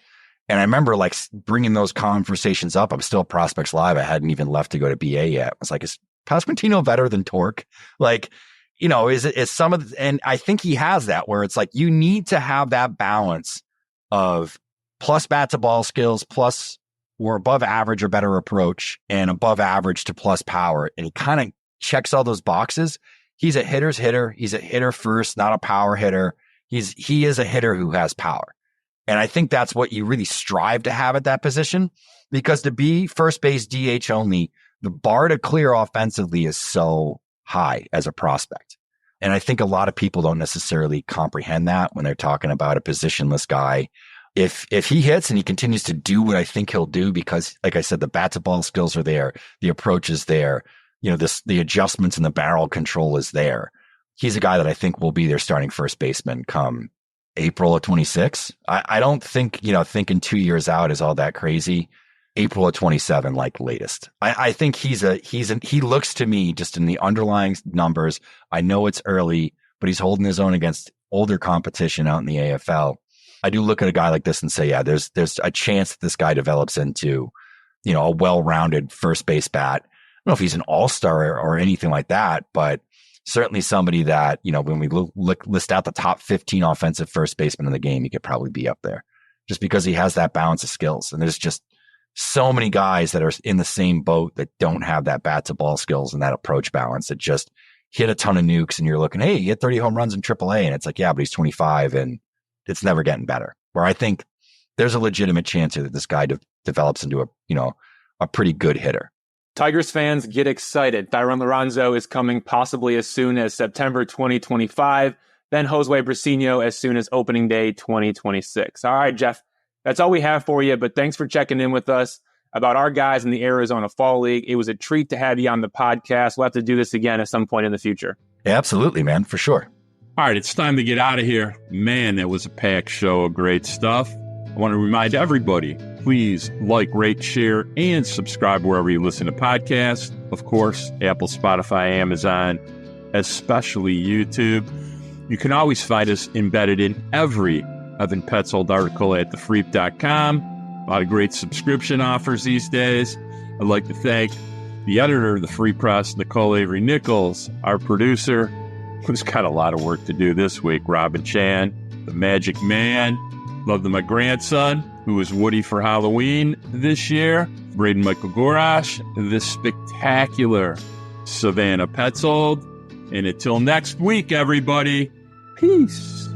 Speaker 4: And I remember like bringing those conversations up. I'm still Prospects Live. I hadn't even left to go to BA yet. I was like, is Pasquantino better than Torque? Like, is some of the, and I think he has that where it's like, you need to have that balance of plus bat to ball skills, plus or above average or better approach and above average to plus power. And he kind of checks all those boxes. He's a hitter's hitter. He's a hitter first, not a power hitter. He is a hitter who has power. And I think that's what you really strive to have at that position, because to be first base DH only, the bar to clear offensively is so high as a prospect. And I think a lot of people don't necessarily comprehend that when they're talking about a positionless guy if he hits and he continues to do what I think he'll do, because like I said, the bat to ball skills are there, the approach is there, the adjustments and the barrel control is there. He's a guy that I think will be their starting first baseman come April of 26. I don't think, thinking 2 years out is all that crazy. April of 27, like latest. I think he looks to me just in the underlying numbers. I know it's early, but he's holding his own against older competition out in the AFL. I do look at a guy like this and say, yeah, there's a chance that this guy develops into, a well-rounded first base bat. I don't know if he's an all-star or anything like that, but certainly somebody that, when we list out the top 15 offensive first basemen in the game, he could probably be up there just because he has that balance of skills. And there's just so many guys that are in the same boat that don't have that bat to ball skills and that approach balance that just hit a ton of nukes. And you're looking, hey, he hit 30 home runs in AAA. And it's like, yeah, but he's 25 and it's never getting better. Where I think there's a legitimate chance here that this guy develops into a pretty good hitter.
Speaker 2: Tigers fans, get excited. Thayron Liranzo is coming possibly as soon as September 2025. Then Josue Briceño as soon as opening day 2026. All right, Geoff, that's all we have for you. But thanks for checking in with us about our guys in the Arizona Fall League. It was a treat to have you on the podcast. We'll have to do this again at some point in the future.
Speaker 4: Yeah, absolutely, man, for sure.
Speaker 1: All right, it's time to get out of here. Man, that was a packed show of great stuff. I want to remind everybody, please like, rate, share, and subscribe wherever you listen to podcasts. Of course, Apple, Spotify, Amazon, especially YouTube. You can always find us embedded in every Evan Petzold article at thefreep.com. A lot of great subscription offers these days. I'd like to thank the editor of the Free Press, Nicole Avery Nichols, our producer, who's got a lot of work to do this week, Robin Chan, the Magic Man. Love my grandson, who is Woody for Halloween this year, Braden Michael Gorosh, the spectacular Savannah Petzold. And until next week, everybody, peace.